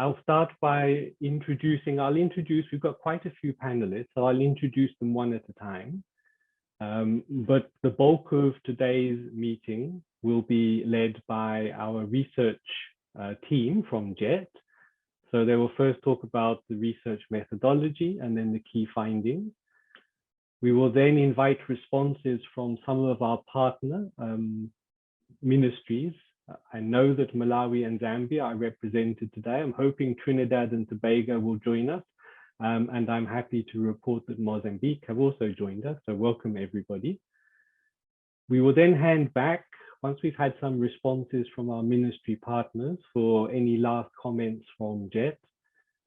I'll start by introducing, we've got quite a few panelists, so I'll introduce them one at a time. But the bulk of today's meeting will be led by our research team from JET. So they will first talk about the research methodology and then the key findings. We will then invite responses from some of our partner ministries. I know that Malawi and Zambia are represented today. I'm hoping Trinidad and Tobago will join us. And I'm happy to report that Mozambique have also joined us. So welcome everybody. We will then hand back, once we've had some responses from our ministry partners, for any last comments from JET.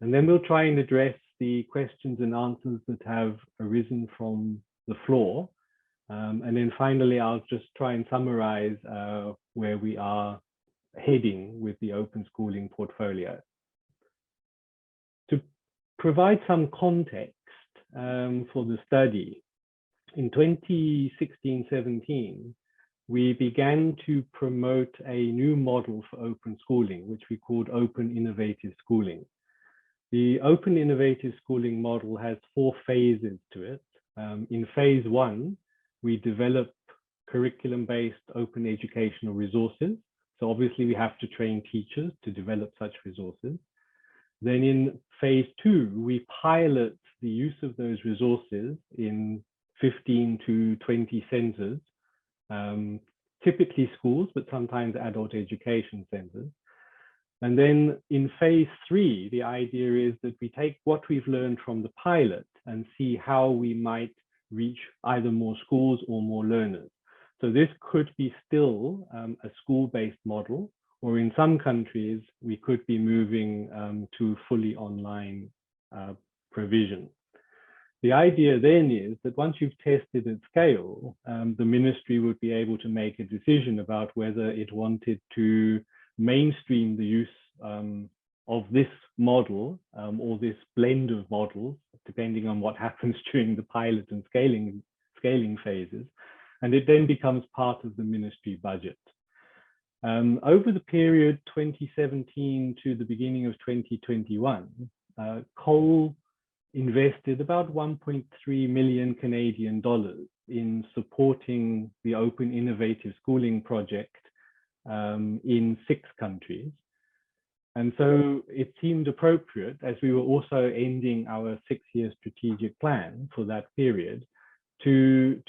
And then we'll try and address the questions and answers that have arisen from the floor. And then finally, I'll just try and summarize where we are heading with the open schooling portfolio. To provide some context for the study, in 2016-17, we began to promote a new model for open schooling, which we called open innovative schooling. The open innovative schooling model has 4 phases to it. In phase 1, we develop curriculum-based open educational resources. So obviously we have to train teachers to develop such resources. Then in phase 2, we pilot the use of those resources in 15 to 20 centers, typically schools, but sometimes adult education centers. And then in phase 3, the idea is that we take what we've learned from the pilot and see how we might reach either more schools or more learners. So this could be still a school-based model, or in some countries, we could be moving to fully online provision. The idea then is that once you've tested at scale, the ministry would be able to make a decision about whether it wanted to mainstream the use of this model or this blend of models, depending on what happens during the pilot and scaling phases. And it then becomes part of the ministry budget. Over the period 2017 to the beginning of 2021, Cole invested about 1.3 million Canadian dollars in supporting the Open Innovative Schooling project in 6 countries. And so it seemed appropriate, as we were also ending our 6-year strategic plan for that period, to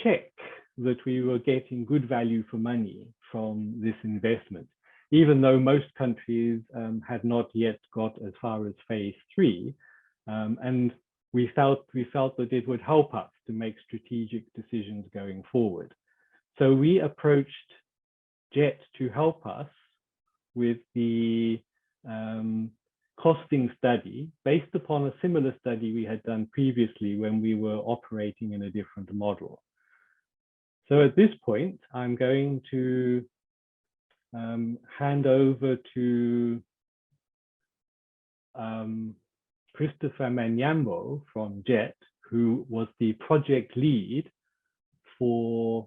check that we were getting good value for money from this investment, even though most countries had not yet got as far as phase 3. And we felt that it would help us to make strategic decisions going forward. So we approached JET to help us with the costing study based upon a similar study we had done previously when we were operating in a different model. So at this point, I'm going to hand over to Christopher Manyambo from JET, who was the project lead for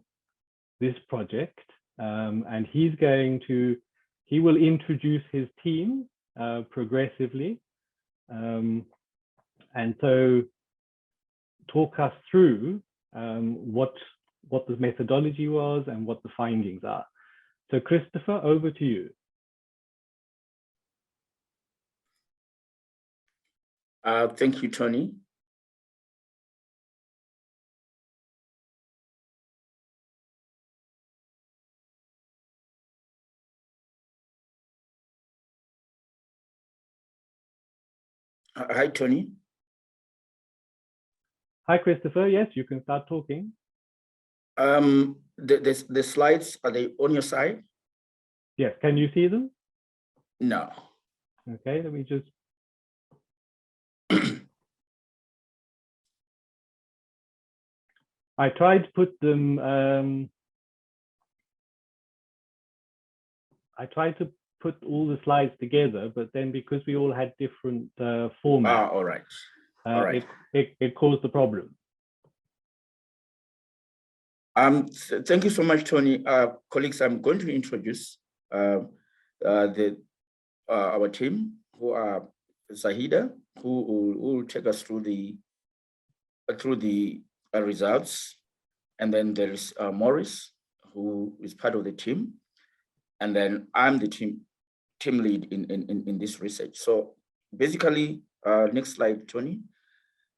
this project. And he will introduce his team progressively. And so talk us through what the methodology was and what the findings are. So Christopher, over to you. Thank you, Tony. Hi, Tony. Hi, Christopher. Yes, you can start talking. The slides, are they on your side? Yes, can you see them? No. Okay, let me just. I tried to put them, I tried to put all the slides together, but then because we all had different formats, all right. All right. It caused the problem. Thank you so much, Tony. Colleagues, I'm going to introduce the our team, who are Zahida, who will take us through the results, and then there is Morris, who is part of the team, and then I'm the team lead in this research. So basically, next slide, Tony.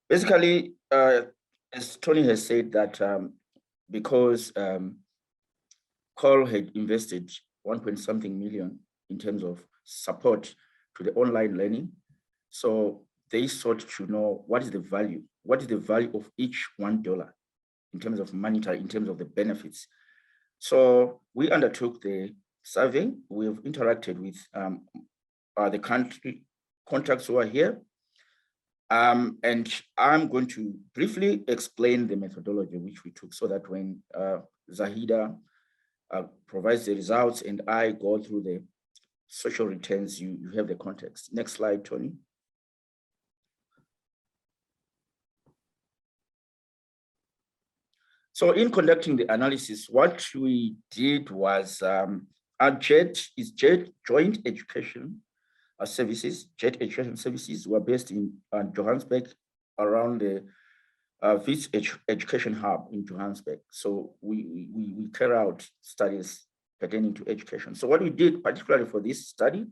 Basically, as Tony has said, that because COL had invested 1.something million in terms of support to the online learning, so they sought to know what is the value of each $1 in terms of monetary, in terms of the benefits. So we undertook the survey. We have interacted with the country contacts who are here. And I'm going to briefly explain the methodology which we took, so that when Zahida provides the results and I go through the social returns, you have the context. Next slide, Tony. So in conducting the analysis, what we did was our JET is Joint Education Services. JET Education Services were based in Johannesburg, around the Wits Education Hub in Johannesburg. So we carry out studies pertaining to education. So what we did, particularly for this study,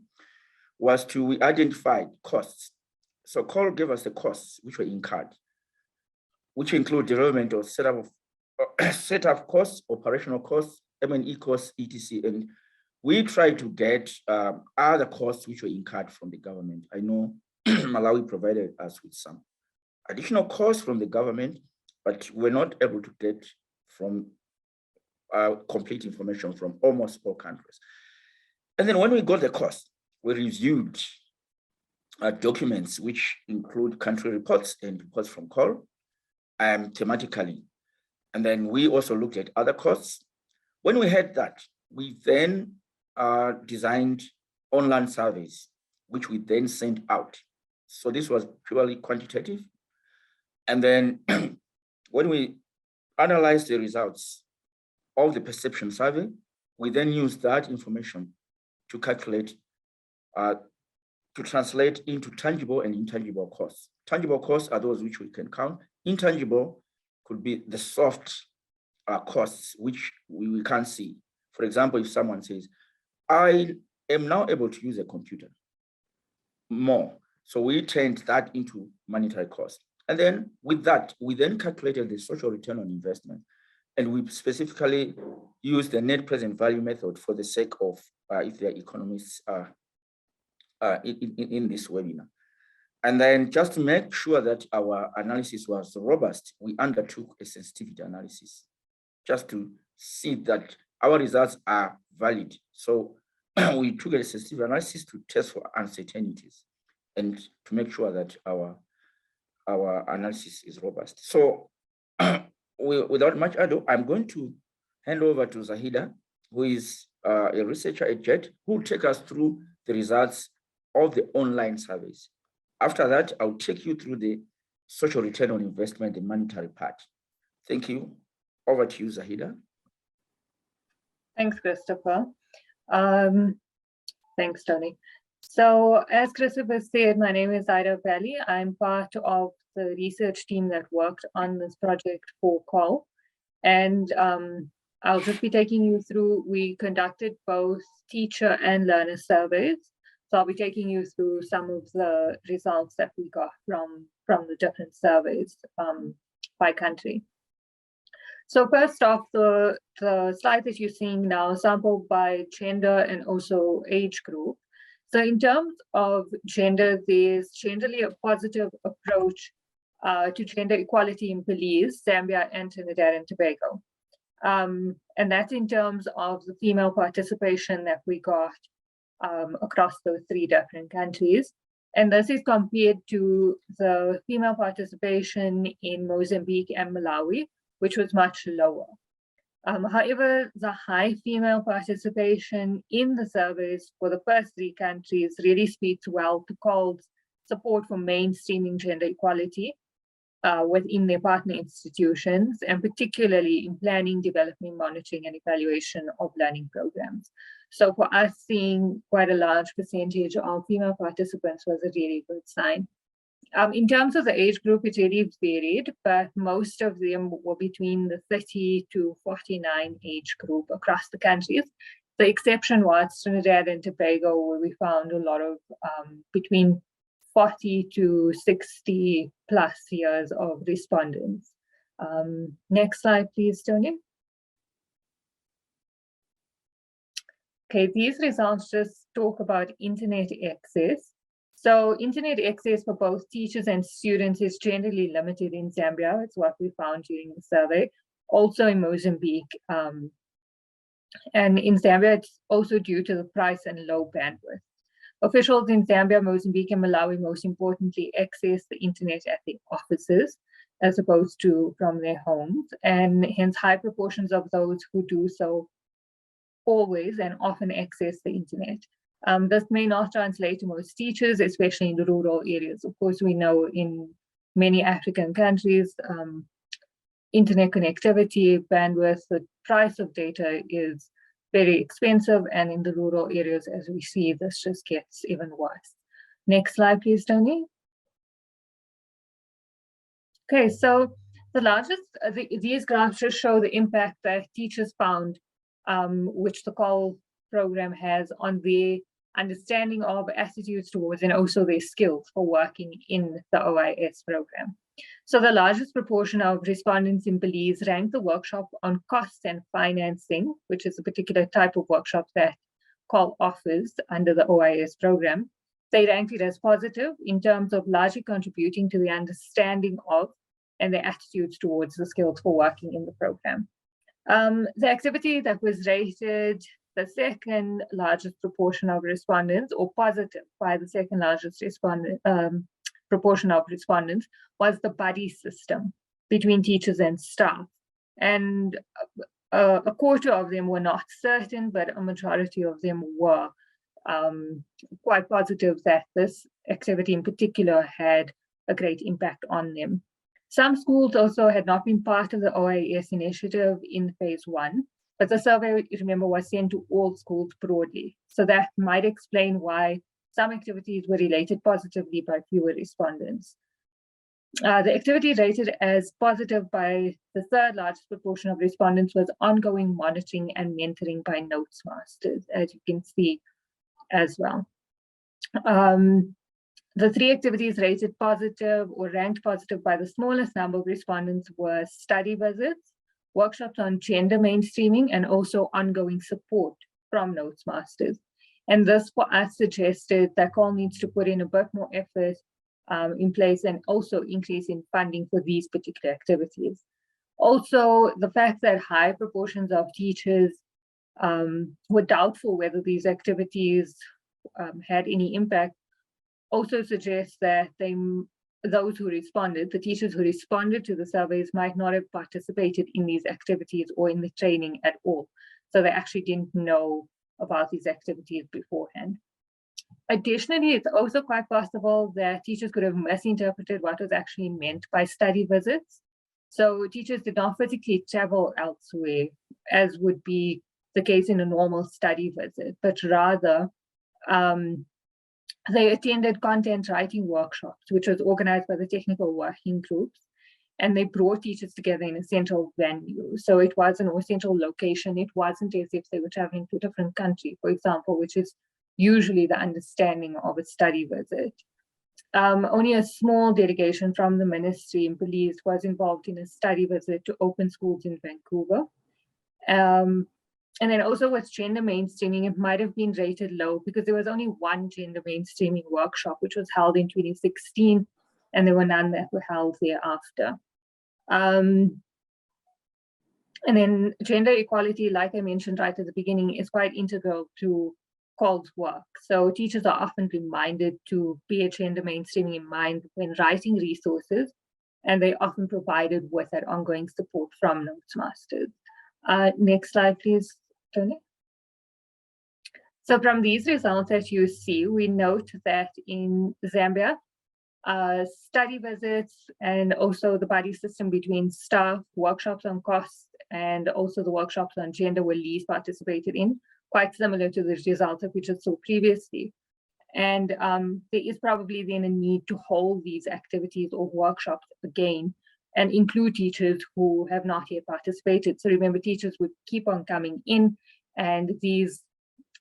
was we identified costs. So COL gave us the costs which were incurred, which include development or setup costs, operational costs, M&E costs, etc. And we tried to get other costs which were incurred from the government. I know Malawi provided us with some additional costs from the government, but we're not able to get from complete information from almost all countries. And then when we got the cost, we reviewed documents which include country reports and reports from COL thematically. And then we also looked at other costs. When we had that, we then designed online surveys, which we then sent out. So this was purely quantitative. And then when we analyzed the results of the perception survey, we then used that information to calculate, to translate into tangible and intangible costs. Tangible costs are those which we can count. Intangible could be the soft costs, which we can't see. For example, if someone says, I am now able to use a computer more. So we turned that into monetary cost. And then with that, we then calculated the social return on investment. And we specifically used the net present value method for the sake of if there are economists in this webinar. And then just to make sure that our analysis was robust, we undertook a sensitivity analysis just to see that our results are valid. So we took a sensitivity analysis to test for uncertainties and to make sure that our analysis is robust. So without much ado, I'm going to hand over to Zahida, who is a researcher at JET, who will take us through the results of the online surveys. After that, I'll take you through the social return on investment, the monetary part. Thank you. Over to you, Zahida. Thanks, Christopher. Thanks, Tony. So as Christopher said, my name is Ida Pelly. I'm part of the research team that worked on this project for COL. And I'll just be taking you through, we conducted both teacher and learner surveys. So I'll be taking you through some of the results that we got from the different surveys by country. So first off, the slide that you're seeing now sampled by gender and also age group. So in terms of gender, there's generally a positive approach to gender equality in Belize, Zambia, and Trinidad and Tobago. And that's in terms of the female participation that we got across those three different countries. And this is compared to the female participation in Mozambique and Malawi, which was much lower. However, the high female participation in the surveys for the first three countries really speaks well to COL's support for mainstreaming gender equality. within their partner institutions, and particularly in planning, development, monitoring, and evaluation of learning programs. So for us, seeing quite a large percentage of female participants was a really good sign. In terms of the age group, it really varied, but most of them were between the 30 to 49 age group across the countries. The exception was Trinidad and Tobago, where we found a lot of between 40 to 60 plus years of respondents. Next slide, please, Tony. Okay, these results just talk about internet access. So internet access for both teachers and students is generally limited in Zambia. It's what we found during the survey. Also in Mozambique. And in Zambia, it's also due to the price and low bandwidth. Officials in Zambia, Mozambique, and Malawi, most importantly, access the internet at their offices as opposed to from their homes, and hence high proportions of those who do so always and often access the internet. This may not translate to most teachers, especially in the rural areas. Of course, we know in many African countries, internet connectivity, bandwidth, the price of data is very expensive, and in the rural areas, as we see, this just gets even worse. Next slide, please, Tony. Okay, so the largest, these graphs just show the impact that teachers found, which the COL program has on their understanding of, attitudes towards, and also their skills for working in the OIS program. So the largest proportion of respondents in Belize ranked the workshop on costs and financing, which is a particular type of workshop that COL offers under the OIS program. They ranked it as positive in terms of largely contributing to the understanding of and their attitudes towards the skills for working in the program. The activity that was rated the second largest proportion of respondents, or positive by the second largest proportion of respondents, was the buddy system between teachers and staff. And a quarter of them were not certain, but a majority of them were quite positive that this activity in particular had a great impact on them. Some schools also had not been part of the OIS initiative in phase 1, but the survey, remember, was sent to all schools broadly. So that might explain why some activities were related positively by fewer respondents. The activity rated as positive by the third largest proportion of respondents was ongoing monitoring and mentoring by notes masters, as you can see as well. The three activities rated positive or ranked positive by the smallest number of respondents were study visits, workshops on gender mainstreaming, and also ongoing support from notes masters. And this for us suggested that COL needs to put in a bit more effort in place, and also increase in funding for these particular activities. Also, the fact that high proportions of teachers were doubtful whether these activities had any impact also suggests that those who responded, the teachers who responded to the surveys, might not have participated in these activities or in the training at all. So they actually didn't know about these activities beforehand. Additionally, it's also quite possible that teachers could have misinterpreted what was actually meant by study visits. So teachers did not physically travel elsewhere, as would be the case in a normal study visit, but rather they attended content writing workshops, which was organized by the technical working groups, and they brought teachers together in a central venue. So it was an central location. It wasn't as if they were traveling to a different country, for example, which is usually the understanding of a study visit. Only a small delegation from the ministry in Belize was involved in a study visit to open schools in Vancouver. And then also with gender mainstreaming, it might have been rated low because there was only one gender mainstreaming workshop, which was held in 2016, and there were none that were held thereafter. And then gender equality, like I mentioned right at the beginning, is quite integral to COL's work. So teachers are often reminded to bear gender mainstreaming in mind when writing resources, and they often provided with that ongoing support from notes masters. Next slide, please, Tony. So from these results, as you see, we note that in Zambia, study visits, and also the buddy system between staff, workshops on cost, and also the workshops on gender were least participated in, quite similar to the results that we just saw previously. And there is probably then a need to hold these activities or workshops again and include teachers who have not yet participated. So remember, teachers would keep on coming in, and these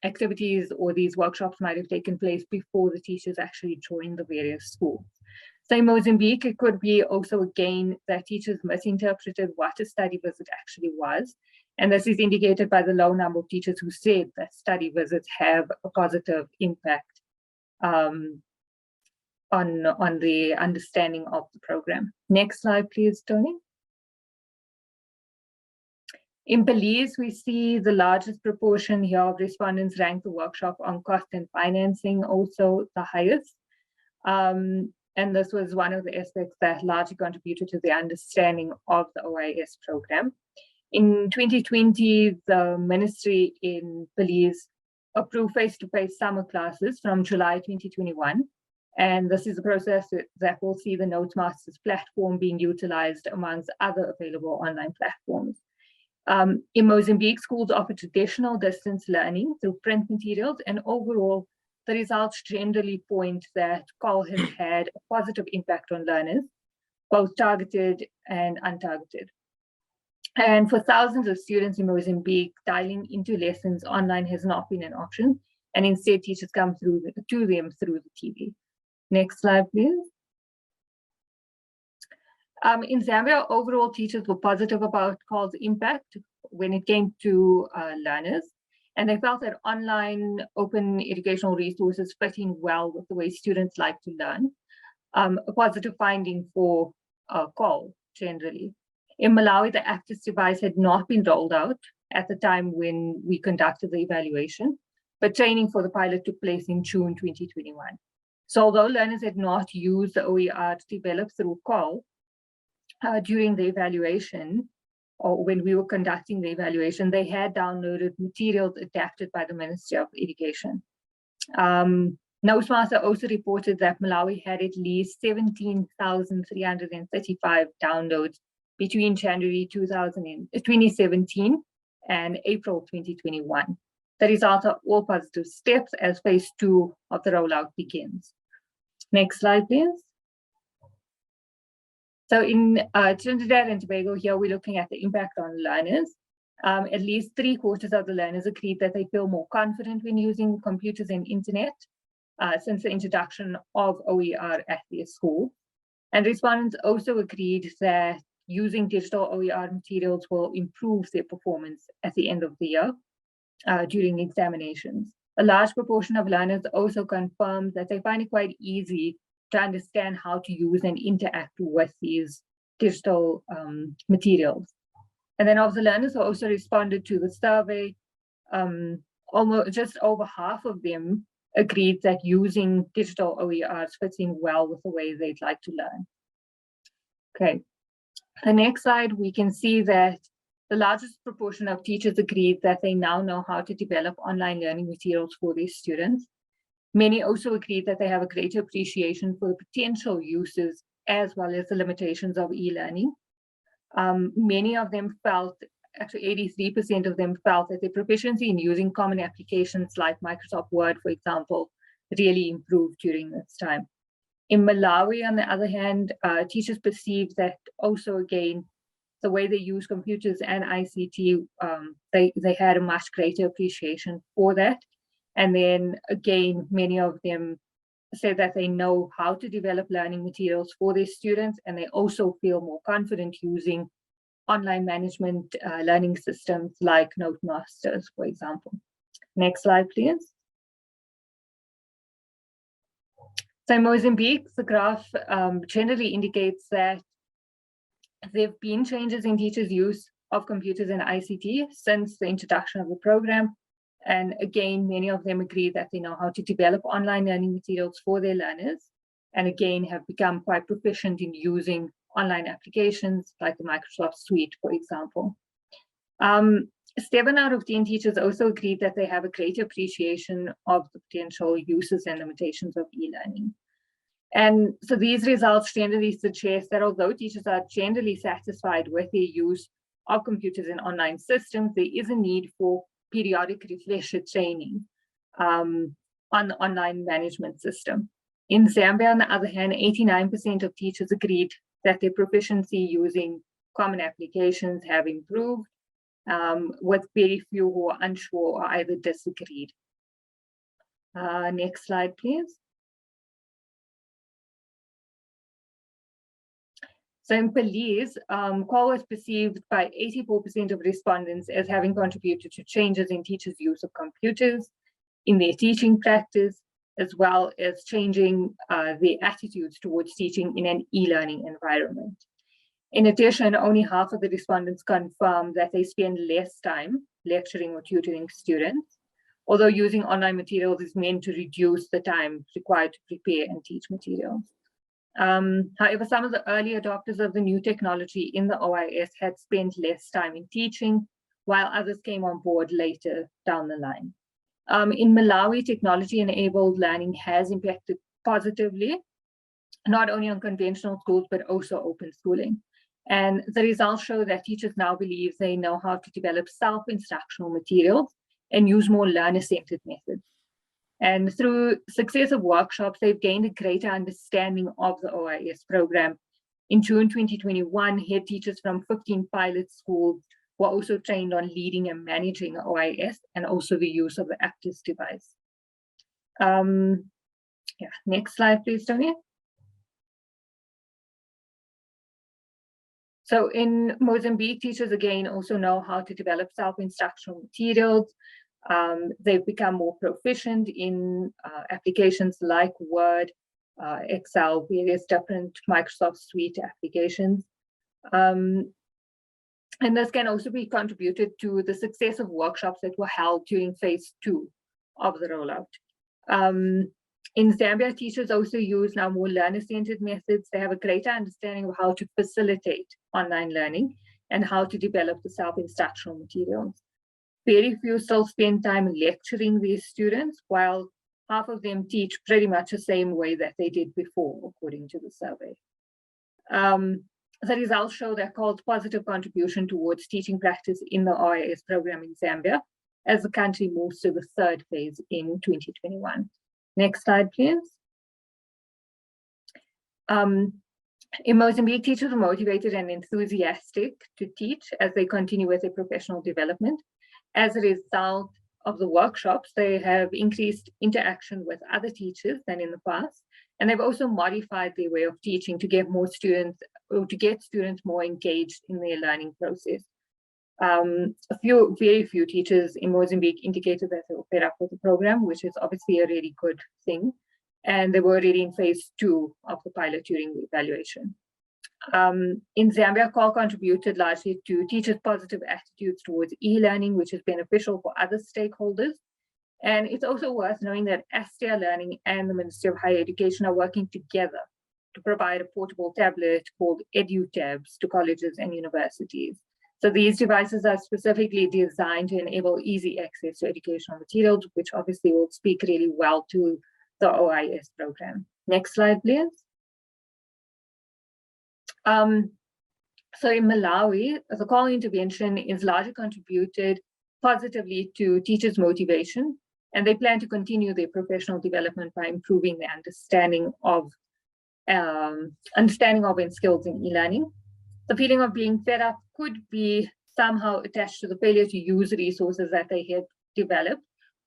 activities or these workshops might have taken place before the teachers actually joined the various schools. So in Mozambique, it could be also again that teachers misinterpreted what a study visit actually was. And this is indicated by the low number of teachers who said that study visits have a positive impact on the understanding of the program. Next slide, please, Tony. In Belize, we see the largest proportion here of respondents rank the workshop on cost and financing also the highest. And this was one of the aspects that largely contributed to the understanding of the OIS program. In 2020, the ministry in Belize approved face-to-face summer classes from July 2021. And this is a process that will see the Notesmasters platform being utilized amongst other available online platforms. In Mozambique, schools offer traditional distance learning through print materials, and overall, the results generally point that COL has had a positive impact on learners, both targeted and untargeted. And for thousands of students in Mozambique, dialing into lessons online has not been an option, and instead teachers come to them through the TV. Next slide, please. In Zambia, overall teachers were positive about COL's impact when it came to learners, and they felt that online open educational resources fit in well with the way students like to learn, a positive finding for COL generally. In Malawi, the Actus device had not been rolled out at the time when we conducted the evaluation, but training for the pilot took place in June 2021. So although learners had not used the OER developed through COL during the evaluation, or when we were conducting the evaluation, they had downloaded materials adapted by the Ministry of Education. Notesmaster also reported that Malawi had at least 17,335 downloads between January 2017 and April 2021. The results are all positive steps as phase 2 of the rollout begins. Next slide, please. So in Trinidad and Tobago, here we're looking at the impact on learners. At least 3/4 of the learners agreed that they feel more confident when using computers and internet since the introduction of OER at their school. And respondents also agreed that using digital OER materials will improve their performance at the end of the year during examinations. A large proportion of learners also confirmed that they find it quite easy to understand how to use and interact with these digital materials. And then of the learners who also responded to the survey, almost just over half of them agreed that using digital OERs fits in well with the way they'd like to learn. Okay, the next slide, we can see that the largest proportion of teachers agreed that they now know how to develop online learning materials for their students. Many also agreed that they have a greater appreciation for the potential uses as well as the limitations of e-learning. Many of them felt, actually 83% of them felt that their proficiency in using common applications like Microsoft Word, for example, really improved during this time. In Malawi, on the other hand, teachers perceived that also, again, the way they use computers and ICT, they had a much greater appreciation for that. And then again, many of them said that they know how to develop learning materials for their students, and they also feel more confident using online management learning systems like Notesmasters, for example. Next slide, please. So in Mozambique, the graph generally indicates that there have been changes in teachers' use of computers and ICT since the introduction of the program. And again, many of them agree that they know how to develop online learning materials for their learners, and again, have become quite proficient in using online applications like the Microsoft Suite, for example. 7 out of 10 teachers also agreed that they have a greater appreciation of the potential uses and limitations of e-learning. And so these results generally suggest that although teachers are generally satisfied with their use of computers in online systems, there is a need for periodic refresher training on the online management system. In Zambia, on the other hand, 89% of teachers agreed that their proficiency using common applications have improved, with very few who are unsure or either disagreed. Next slide, please. So in police, Qual was perceived by 84% of respondents as having contributed to changes in teachers' use of computers in their teaching practice, as well as changing their attitudes towards teaching in an e-learning environment. In addition, only half of the respondents confirmed that they spend less time lecturing or tutoring students, although using online materials is meant to reduce the time required to prepare and teach materials. However, some of the early adopters of the new technology in the OIS had spent less time in teaching, while others came on board later down the line. In Malawi, technology-enabled learning has impacted positively, not only on conventional schools, but also open schooling. And the results show that teachers now believe they know how to develop self-instructional materials and use more learner-centered methods. And through successive workshops, they've gained a greater understanding of the OIS program. In June 2021, head teachers from 15 pilot schools were also trained on leading and managing OIS and also the use of the Actis device. Next slide, please, Tony. So in Mozambique, teachers again also know how to develop self-instructional materials. They've become more proficient in applications like Word, Excel, various different Microsoft Suite applications. And this can also be contributed to the success of workshops that were held during phase 2 of the rollout. In Zambia, teachers also use now more learner-centered methods. They have a greater understanding of how to facilitate online learning and how to develop the self-instructional materials. Very few still spend time lecturing these students, while half of them teach pretty much the same way that they did before, according to the survey. The results show their called positive contribution towards teaching practice in the OIS program in Zambia as the country moves to the third phase in 2021. Next slide, please. In Mozambique, teachers are motivated and enthusiastic to teach as they continue with their professional development. As a result of the workshops, they have increased interaction with other teachers than in the past, and they've also modified their way of teaching to get more students, or to get students more engaged in their learning process. Very few teachers in Mozambique indicated that they were fed up with the program, which is obviously a really good thing. And they were already in phase 2 of the pilot during the evaluation. In Zambia, CAL contributed largely to teachers' positive attitudes towards e-learning, which is beneficial for other stakeholders. And it's also worth knowing that STEA Learning and the Ministry of Higher Education are working together to provide a portable tablet called EduTabs to colleges and universities. So these devices are specifically designed to enable easy access to educational materials, which obviously will speak really well to the OIS program. Next slide, please. So in Malawi, the CAL intervention is largely contributed positively to teachers' motivation, and they plan to continue their professional development by improving their understanding of and skills in e-learning. The feeling of being fed up could be somehow attached to the failure to use resources that they had developed,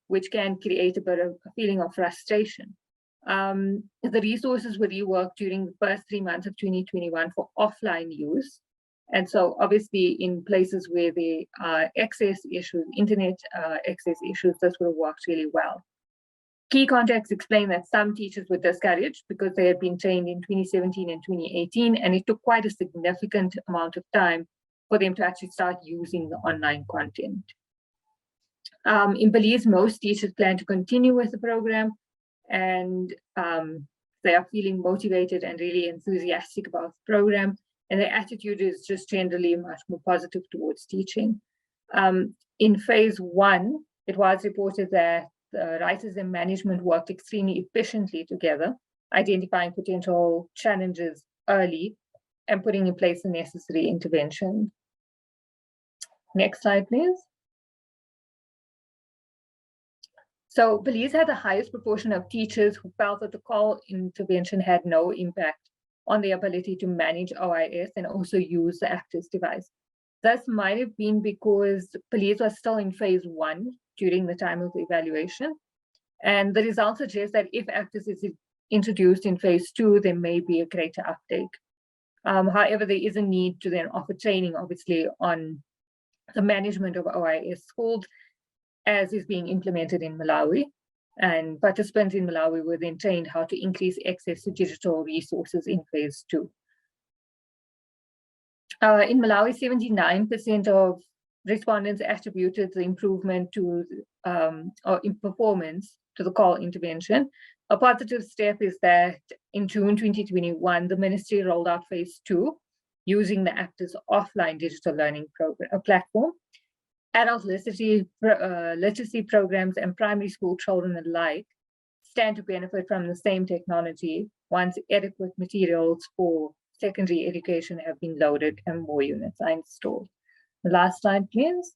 which can create a bit of a feeling of frustration. The resources were reworked during the first 3 months of 2021 for offline use. And so obviously in places where there are access issues, internet access issues, this would have worked really well. Key contacts explain that some teachers were discouraged because they had been trained in 2017 and 2018, and it took quite a significant amount of time for them to actually start using the online content. In Belize, most teachers plan to continue with the program, and they are feeling motivated and really enthusiastic about the program, and their attitude is just generally much more positive towards teaching. In phase 1, it was reported that the writers and management worked extremely efficiently together, identifying potential challenges early, and putting in place the necessary intervention. Next slide, please. So Belize had the highest proportion of teachers who felt that the call intervention had no impact on their ability to manage OIS and also use the ACTIS device. This might have been because Belize was still in phase 1 during the time of the evaluation. And the results suggest that if ACTIS is introduced in phase 2, there may be a greater uptake. However, there is a need to then offer training, obviously, on the management of OIS schools as is being implemented in Malawi. And participants in Malawi were then trained how to increase access to digital resources in phase 2. In Malawi, 79% of respondents attributed the improvement to or in performance to the call intervention. A positive step is that in June 2021, the ministry rolled out phase 2 using the ACTIS offline digital learning platform. Adult literacy programs and primary school children alike stand to benefit from the same technology once adequate materials for secondary education have been loaded and more units are installed. The last slide, please.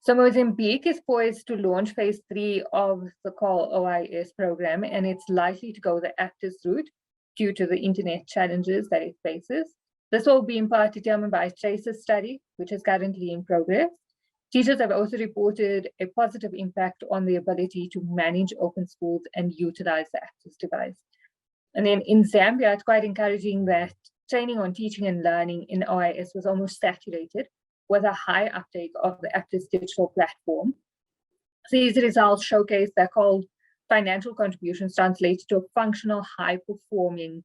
So Mozambique is poised to launch phase 3 of the Call OIS program, and it's likely to go the ACTIS route due to the internet challenges that it faces. This will be in part determined by a TRACES study, which is currently in progress. Teachers have also reported a positive impact on the ability to manage open schools and utilize the ACTIS device. And then in Zambia, it's quite encouraging that training on teaching and learning in OIS was almost saturated with a high uptake of the ACTIS digital platform. These results showcase that called financial contributions translated to a functional, high-performing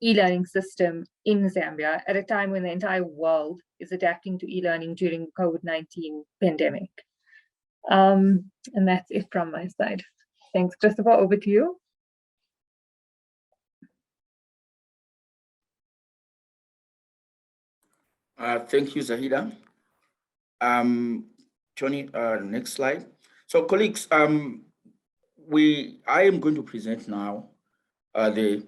e-learning system in Zambia at a time when the entire world is adapting to e-learning during the COVID-19 pandemic. And that's it from my side. Thanks, Christopher, over to you. Thank you, Zahida. Tony, next slide. So colleagues, I am going to present now the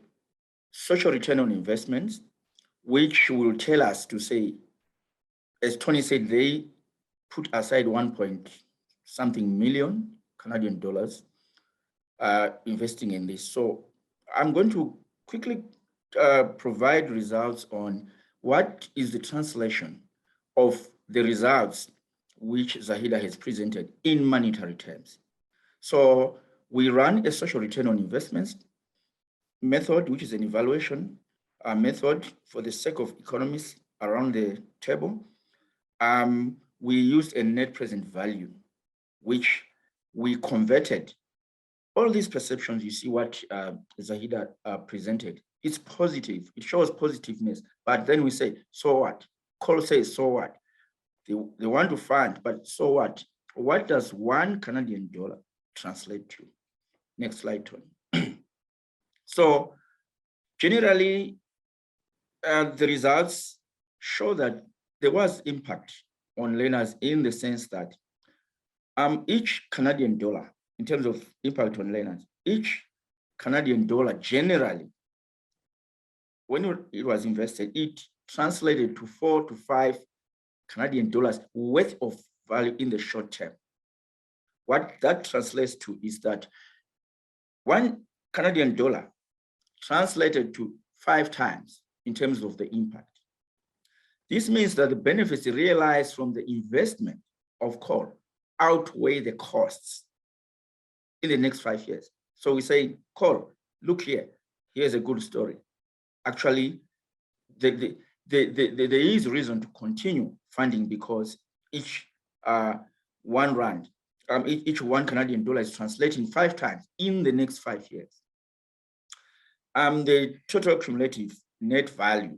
social return on investments, which will tell us to say, as Tony said, they put aside 1-something million Canadian dollars investing in this. So I'm going to quickly provide results on what is the translation of the results which Zahida has presented in monetary terms. So we run a social return on investments method, which is an evaluation method for the sake of economists around the table. We used a net present value, which we converted. All these perceptions, you see what Zahida presented, it's positive, it shows positiveness, but then we say, so what? Cole says, so what? They want to fund, but so what? What does $1 Canadian translate to? Next slide, Tony. So generally, the results show that there was impact on learners in the sense that each Canadian dollar, in terms of impact on learners, each Canadian dollar generally, when it was invested, it translated to 4 to 5 Canadian dollars worth of value in the short term. What that translates to is that 1 Canadian dollar translated to 5 times in terms of the impact. This means that the benefits realized from the investment of coal outweigh the costs in the next 5 years. So we say, coal, look here, here's a good story. Actually, there is reason to continue funding because each $1, each $1 Canadian dollar is translating 5 times in the next 5 years. The total cumulative net value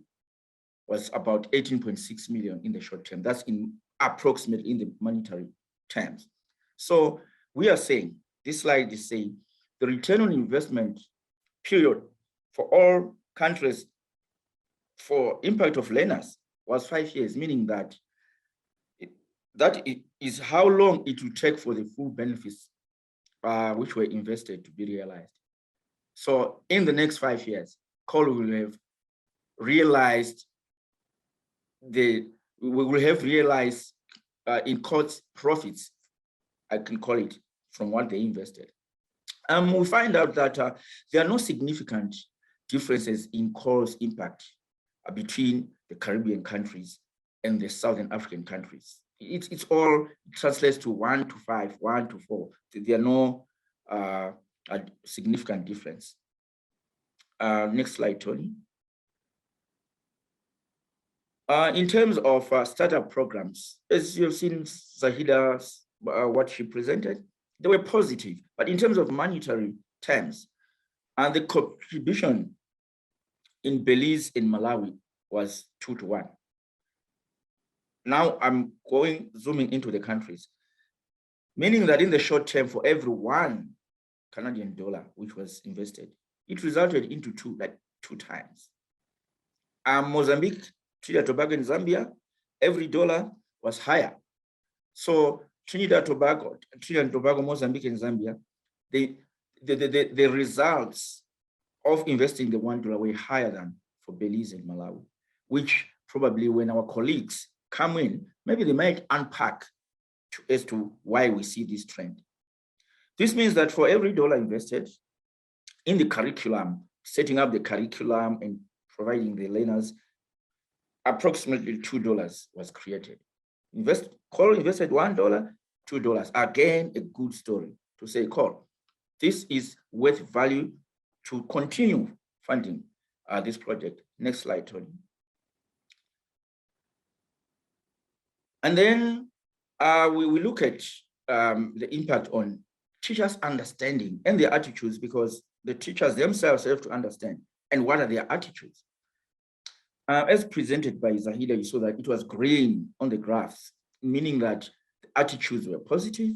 was about 18.6 million in the short term. That's in approximately in the monetary terms. So we are saying, this slide is saying, the return on investment period for all countries for impact of learners was 5 years, meaning that that is how long it will take for the full benefits which were invested to be realized. So in the next 5 years, coal will have realized we will have realized in cost profits, I can call it, from what they invested. We find out that there are no significant differences in coal's impact between the Caribbean countries and the Southern African countries. It's all translates to 1 to 5, 1 to 4. There are no significant difference. Next slide, Tony. In terms of startup programs, as you've seen Zahida, what she presented, they were positive, but in terms of monetary terms, the contribution in Belize and Malawi was 2 to 1. Now I'm zooming into the countries, meaning that in the short term, for every $1 Canadian which was invested, it resulted into two times. Mozambique, Trinidad, Tobago, and Zambia, every dollar was higher. So Trinidad, Tobago, Mozambique, and Zambia, the results of investing the $1 were higher than for Belize and Malawi, which probably when our colleagues come in, maybe they might unpack as to why we see this trend. This means that for every dollar invested in the curriculum, setting up the curriculum and providing the learners, approximately $2 was created. Coal invested $1, $2. Again, a good story to say, Coal, this is worth value to continue funding this project. Next slide, Tony. And then we look at the impact on teachers' understanding and their attitudes, because the teachers themselves have to understand and what are their attitudes. As presented by Zahida, you saw that it was green on the graphs, meaning that the attitudes were positive,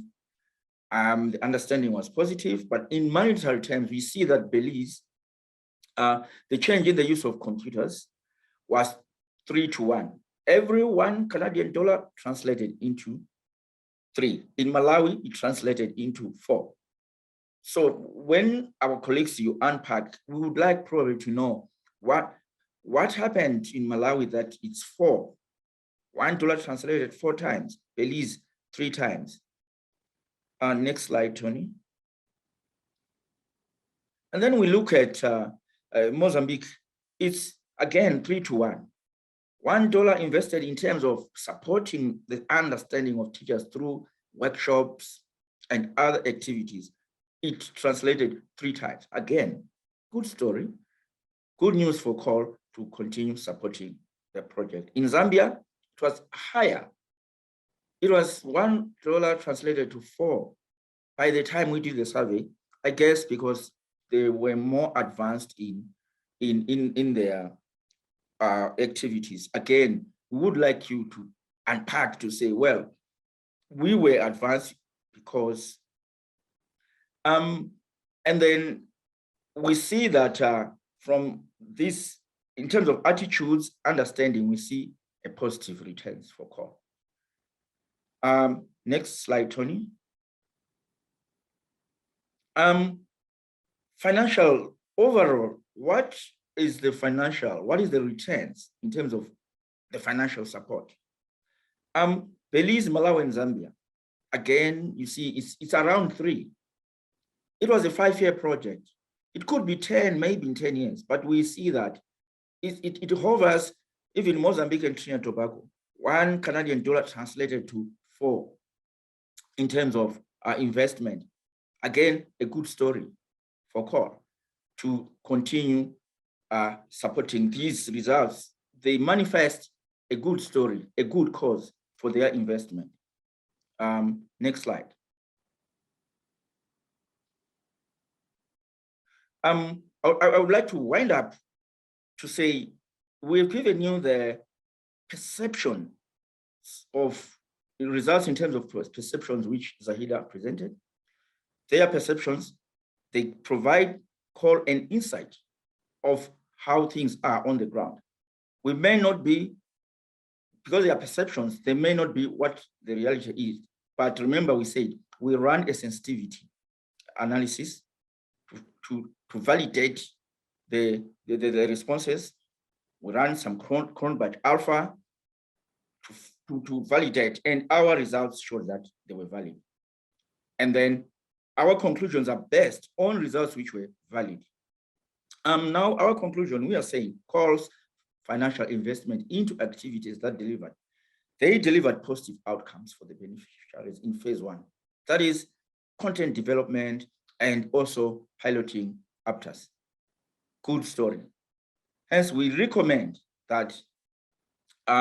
the understanding was positive, but in monetary terms, we see that Belize, the change in the use of computers was 3 to 1. Every $1 Canadian translated into 3. In Malawi, it translated into 4. So when our colleagues you unpack, we would like probably to know what happened in Malawi that it's 4. $1 translated 4 times, Belize 3 times. Next slide, Tony. And then we look at Mozambique. It's again 3 to 1. $1 invested in terms of supporting the understanding of teachers through workshops and other activities. It translated 3 times. Again, good story. Good news for Coal to continue supporting the project. In Zambia, it was higher. It was $1 translated to 4 by the time we did the survey, I guess because they were more advanced in their activities. Again, we would like you to unpack to say, well, we were advanced because, and then we see that from this, in terms of attitudes, understanding, we see a positive returns for Coal. Next slide, Tony. Financial overall, what is the returns in terms of the financial support? Belize, Malawi, and Zambia, again, you see it's around 3. It was a 5-year project. It could be 10, maybe in 10 years, but we see that it hovers, even Mozambique and Trinidad and Tobago, $1 Canadian translated to 4 in terms of investment. Again, a good story for Coal to continue supporting these results. They manifest a good story, a good cause for their investment. Next slide. I would like to wind up to say, we've given you the perception of results in terms of perceptions which Zahida presented. Their perceptions, they provide Coal an insight of how things are on the ground. We may not be, because they are perceptions, they may not be what the reality is. But remember, we said we run a sensitivity analysis to validate the responses. We ran some cronbite alpha to validate, and our results showed that they were valid. And then our conclusions are based on results which were valid. Now our conclusion, we are saying, calls financial investment into activities that delivered. They delivered positive outcomes for the beneficiaries in phase 1. That is content development and also piloting APTAs. Good story. Hence, we recommend that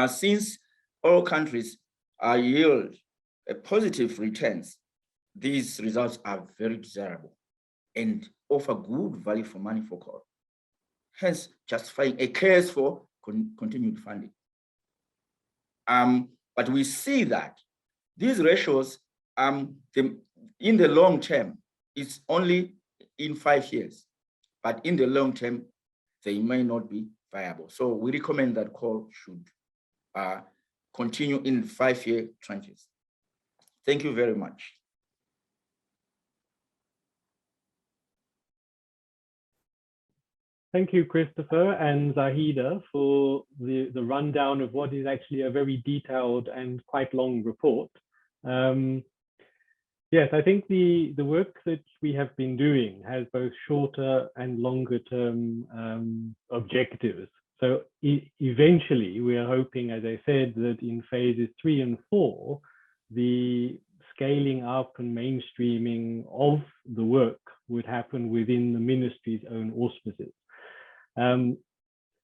since all countries yield positive returns, these results are very desirable and offer good value for money for CORE, hence justifying a case for continued funding. But we see that these ratios, in the long term, it's only in 5 years, but in the long term, they may not be viable. So we recommend that CORE should continue in 5-year tranches. Thank you very much. Thank you, Christopher and Zahida, for the rundown of what is actually a very detailed and quite long report. Yes, I think the work that we have been doing has both shorter and longer term objectives. So eventually, we are hoping, as I said, that in phases 3 and 4, the scaling up and mainstreaming of the work would happen within the ministry's own auspices.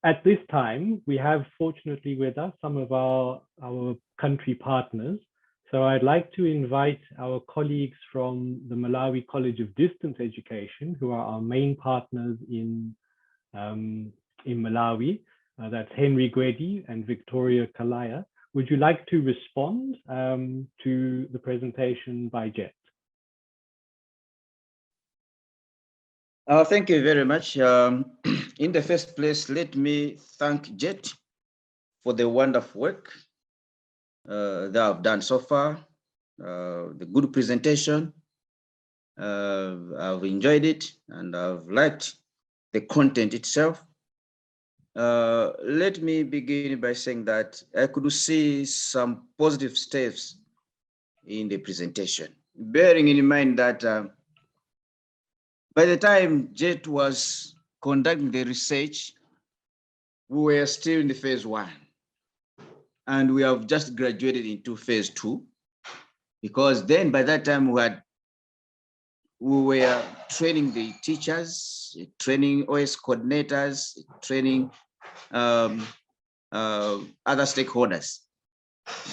At this time, we have fortunately with us some of our country partners. So I'd like to invite our colleagues from the Malawi College of Distance Education, who are our main partners in Malawi. That's Henry Gwedi and Victoria Kalaya. Would you like to respond to the presentation by Jet? Thank you very much. In the first place, let me thank Jet for the wonderful work that I've done so far, the good presentation. I've enjoyed it and I've liked the content itself. Let me begin by saying that I could see some positive steps in the presentation, bearing in mind that by the time Jet was conducting the research, we were still in the phase 1. And we have just graduated into phase 2, because then by that time we were training the teachers, training OS coordinators, training other stakeholders.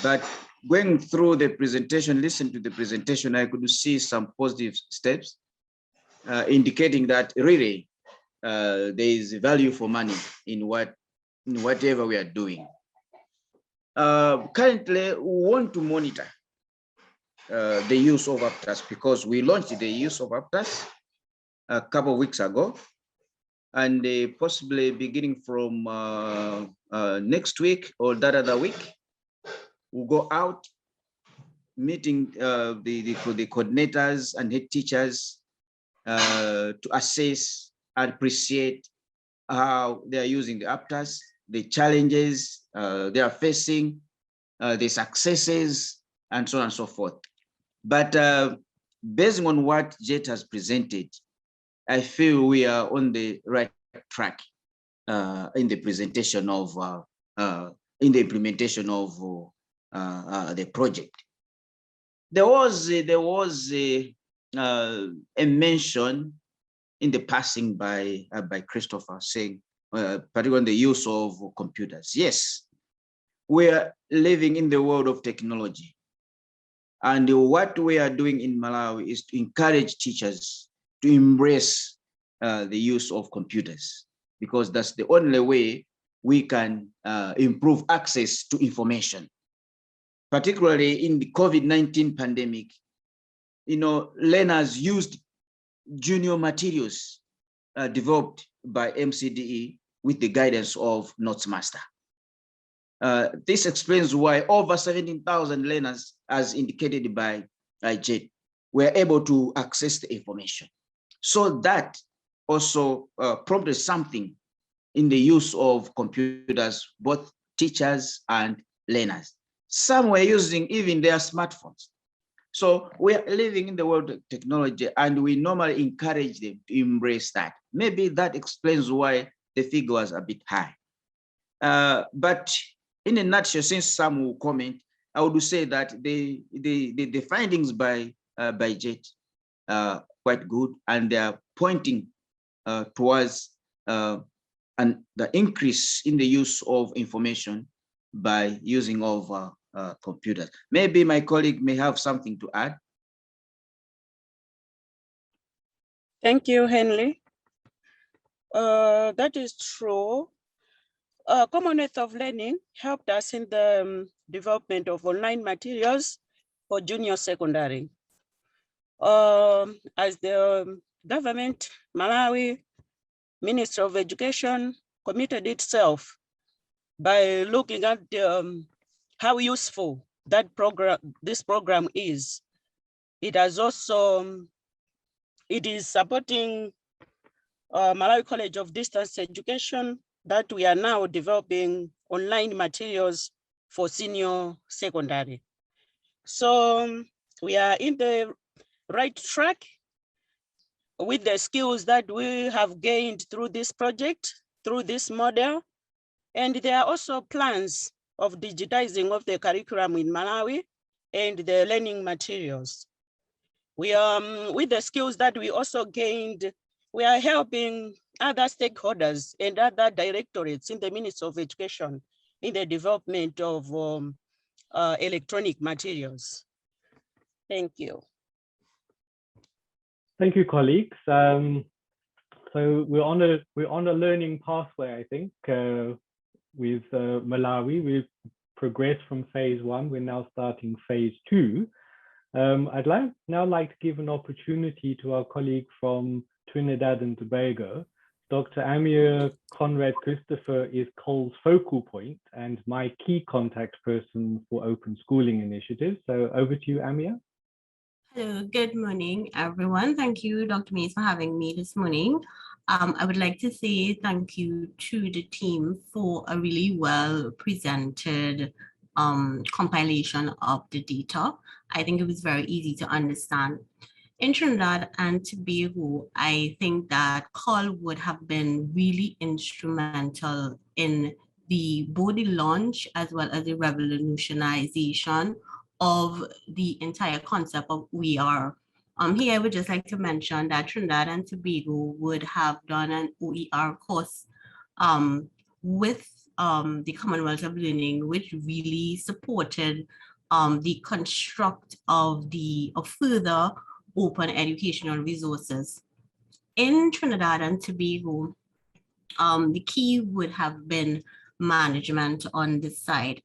But going through the presentation, listening to the presentation, I could see some positive steps indicating that really there is value for money in whatever we are doing. Currently, we want to monitor the use of APTAs, because we launched the use of APTAs a couple of weeks ago, and possibly beginning from next week or that other week, we'll go out meeting the coordinators and head teachers to assess and appreciate how they are using the APTAs, the challenges they are facing, the successes, and so on and so forth. But based on what Jet has presented, I feel we are on the right track in the presentation of, in the implementation of the project. There was a mention in the passing by Christopher saying, particularly on the use of computers. Yes, we are living in the world of technology. And what we are doing in Malawi is to encourage teachers to embrace the use of computers, because that's the only way we can improve access to information. Particularly in the COVID-19 pandemic, learners used junior materials developed by MCDE with the guidance of Notesmaster. This explains why over 17,000 learners, as indicated by Jet, were able to access the information. So that also prompted something in the use of computers, both teachers and learners. Some were using even their smartphones. So we are living in the world of technology, and we normally encourage them to embrace that. Maybe that explains why the figure was a bit high. But in a nutshell, since some will comment, I would say that the findings by JET are quite good, and they are pointing towards the increase in the use of information by using of computers. Maybe my colleague may have something to add. Thank you, Henley. That is true. Commonwealth of Learning helped us in the development of online materials for junior secondary. As the government, Malawi, Ministry of Education committed itself by looking at how useful this program is. It has also, it is supporting Malawi College of Distance Education that we are now developing online materials for senior secondary. So we are in the right track with the skills that we have gained through this project, through this model. And there are also plans of digitizing of the curriculum in Malawi and the learning materials. We are, with the skills that we also gained, we are helping other stakeholders and other directorates in the Ministry of Education in the development of electronic materials. Thank you. Thank you, colleagues. So we're on a learning pathway, I think, with Malawi. We've progressed from phase 1. We're now starting phase 2. I'd now like to give an opportunity to our colleague from Trinidad and Tobago. Dr. Amir Conrad Christopher is Cole's focal point and my key contact person for open schooling initiatives. So over to you, Amir. Hello, good morning, everyone. Thank you, Dr. Mays, for having me this morning. I would like to say thank you to the team for a really well presented compilation of the data. I think it was very easy to understand. In Trinidad and Tobago, I think that COL would have been really instrumental in both the launch as well as the revolutionization of the entire concept of OER. Here I would just like to mention that Trinidad and Tobago would have done an OER course with the Commonwealth of Learning, which really supported the construct of further open educational resources. In Trinidad and Tobago, the key would have been management on this side.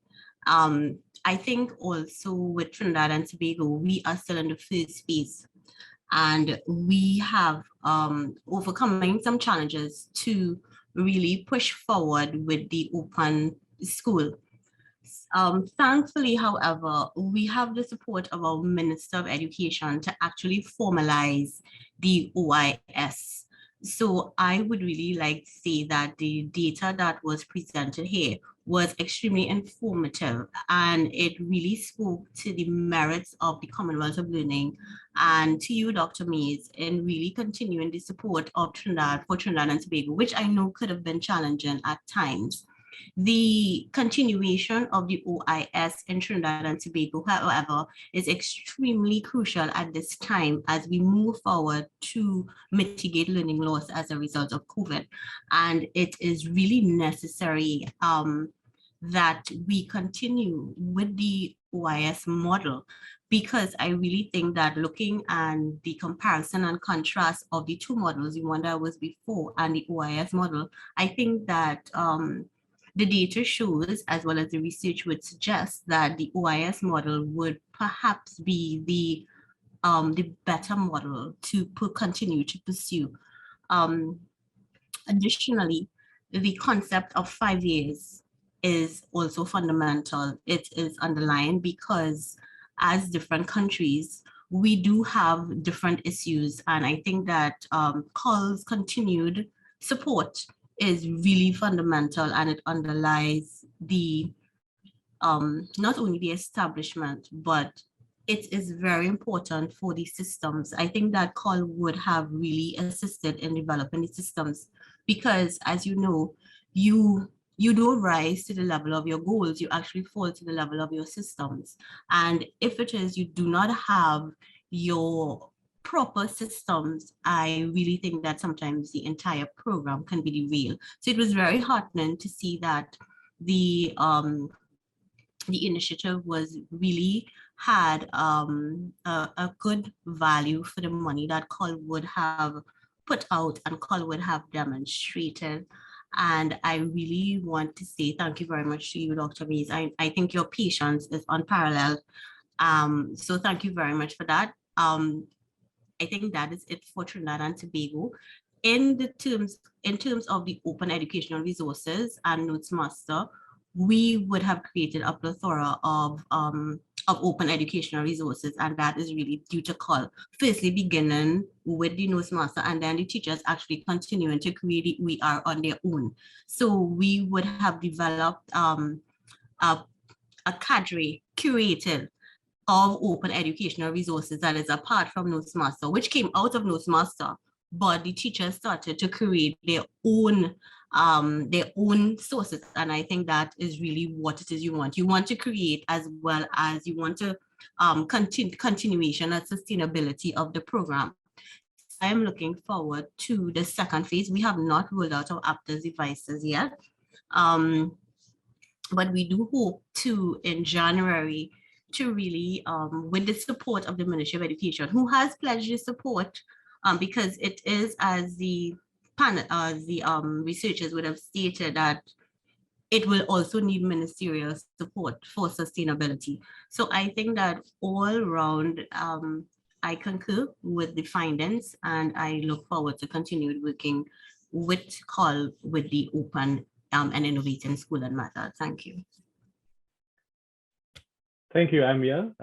I think also with Trinidad and Tobago, we are still in the first phase, and we have overcoming some challenges to really push forward with the open school. Thankfully, however, we have the support of our Minister of Education to actually formalize the OIS. So I would really like to say that the data that was presented here was extremely informative, and it really spoke to the merits of the Commonwealth of Learning and to you, Dr. Mays, in really continuing the support of Trinidad for Trinidad and Tobago, which I know could have been challenging at times. The continuation of the OIS in Trinidad and Tobago, however, is extremely crucial at this time as we move forward to mitigate learning loss as a result of COVID. And it is really necessary that we continue with the OIS model, because I really think that looking at the comparison and contrast of the two models, the one that was before and the OIS model, I think that the data shows, as well as the research would suggest, that the OIS model would perhaps be the better model to continue to pursue. Additionally, the concept of 5 years is also fundamental. It is underlined because as different countries we do have different issues. And I think that COL's continued support is really fundamental, and it underlies the not only the establishment, but it is very important for the systems. I think that COL would have really assisted in developing the systems, because as you know, you don't rise to the level of your goals, you actually fall to the level of your systems. And if it is, you do not have your proper systems, I really think that sometimes the entire program can be derailed. So it was very heartening to see that the initiative was really had a good value for the money that COL would have put out and COL would have demonstrated. And I really want to say thank you very much to you, Dr. Mees. I think your patience is unparalleled. So thank you very much for that. I think that is it for Trinidad and Tobago. In terms of the open educational resources and Notes Master, we would have created a plethora of open educational resources, and that is really due to COL. Firstly, beginning with the Notes Master, and then the teachers actually continuing to create it, we are on their own. So we would have developed a cadre curated of open educational resources that is apart from Notes Master, which came out of Notes Master, but the teachers started to create their own sources. And I think that is really what it is you want. You want to create, as well as you want to continuation and sustainability of the program. I am looking forward to the second phase. We have not rolled out our Aptos devices yet, but we do hope to, in January, to really, with the support of the Ministry of Education, who has pledged their support, because it is, as the panel, researchers would have stated, that it will also need ministerial support for sustainability. So I think that all around, I concur with the findings, and I look forward to continued working with COL with the open and innovating school and matter. Thank you. Thank you, Amia.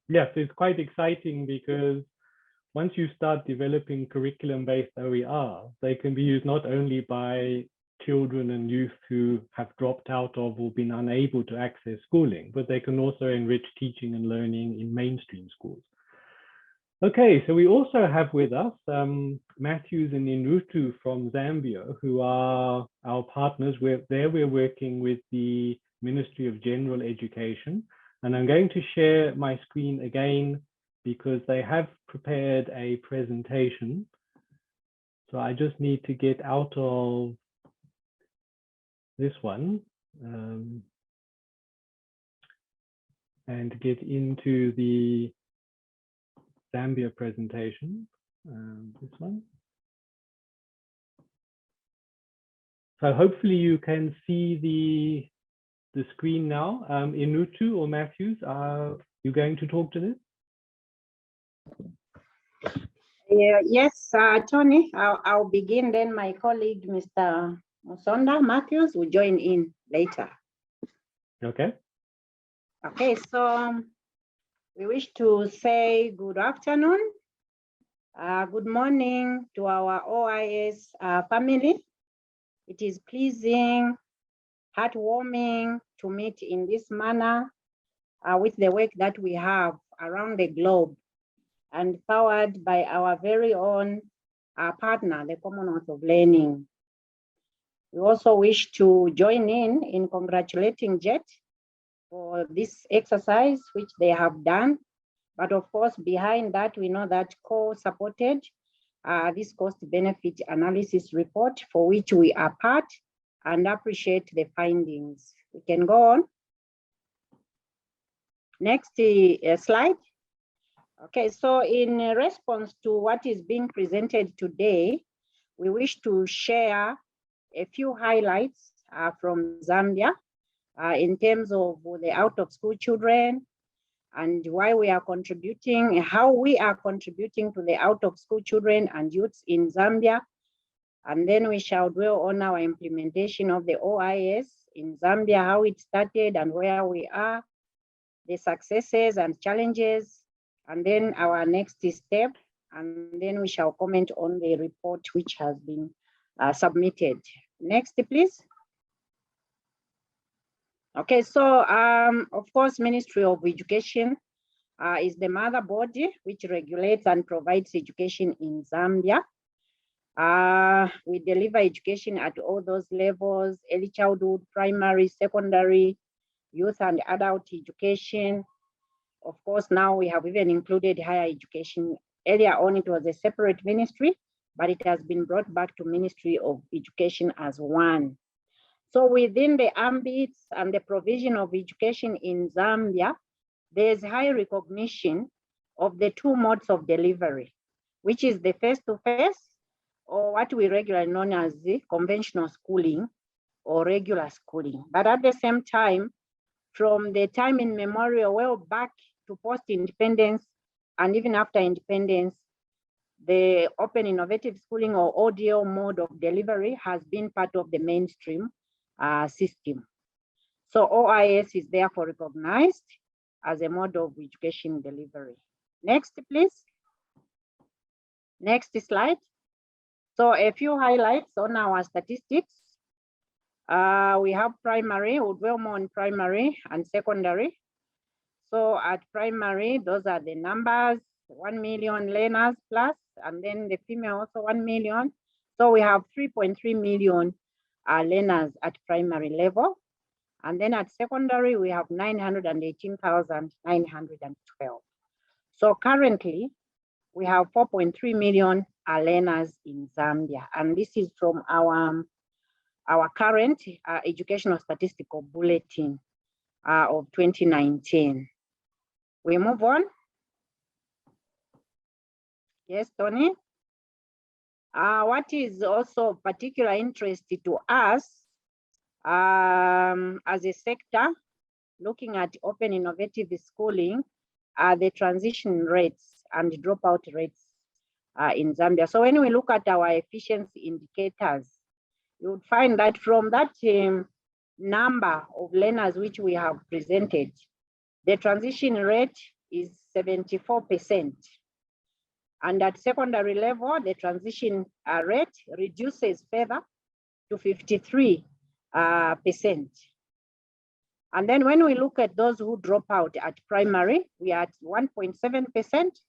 Yes, it's quite exciting, because once you start developing curriculum-based OER, they can be used not only by children and youth who have dropped out of or been unable to access schooling, but they can also enrich teaching and learning in mainstream schools. Okay, so we also have with us Matthews and Inutu from Zambia, who are our partners. We're working with the Ministry of General Education. And I'm going to share my screen again, because they have prepared a presentation. So I just need to get out of this one and get into the Zambia presentation, this one. So hopefully you can see the screen now. Inutu or Matthews, are you going to talk to this? Yes, Tony, I'll begin, then my colleague, Mr. Musonda Matthews, will join in later. Okay. Okay, so we wish to say good afternoon, good morning to our OIS family. It is pleasing, heartwarming to meet in this manner with the work that we have around the globe, and powered by our very own partner, the Commonwealth of Learning. We also wish to join in congratulating JET for this exercise, which they have done. But of course, behind that, we know that co-supported this cost-benefit analysis report, for which we are part, and appreciate the findings. We can go on. Next slide. Okay, so in response to what is being presented today, we wish to share a few highlights from Zambia in terms of the out-of-school children, and why we are contributing, how we are contributing to the out-of-school children and youths in Zambia. And then we shall dwell on our implementation of the OIS in Zambia, how it started and where we are, the successes and challenges, and then our next step, and then we shall comment on the report which has been submitted. Next, please. Okay, so of course, Ministry of Education is the mother body which regulates and provides education in Zambia. We deliver education at all those levels: early childhood, primary, secondary, youth and adult education. Of course, now we have even included higher education. Earlier on, it was a separate ministry, but it has been brought back to Ministry of Education as one. So within the ambits and the provision of education in Zambia, there's high recognition of the two modes of delivery, which is the face-to-face, or what we regularly known as the conventional schooling or regular schooling. But at the same time, from the time immemorial, well back to post-independence and even after independence, the open innovative schooling or ODL mode of delivery has been part of the mainstream system. So OIS is therefore recognized as a mode of education delivery. Next, please. Next slide. So a few highlights on our statistics. We have primary, we'll dwell more on primary and secondary. So at primary, those are the numbers, 1 million learners plus, and then the female also 1 million. So we have 3.3 million learners at primary level. And then at secondary, we have 918,912. So currently, we have 4.3 million learners in Zambia. And this is from our current educational statistical bulletin of 2019. We move on. Yes, Tony. What is also of particular interest to us as a sector, looking at open innovative schooling, are the transition rates and dropout rates in Zambia. So when we look at our efficiency indicators, you would find that from that number of learners which we have presented, the transition rate is 74%. And at secondary level, the transition rate reduces further to 53%. And then when we look at those who drop out at primary, we are at 1.7%.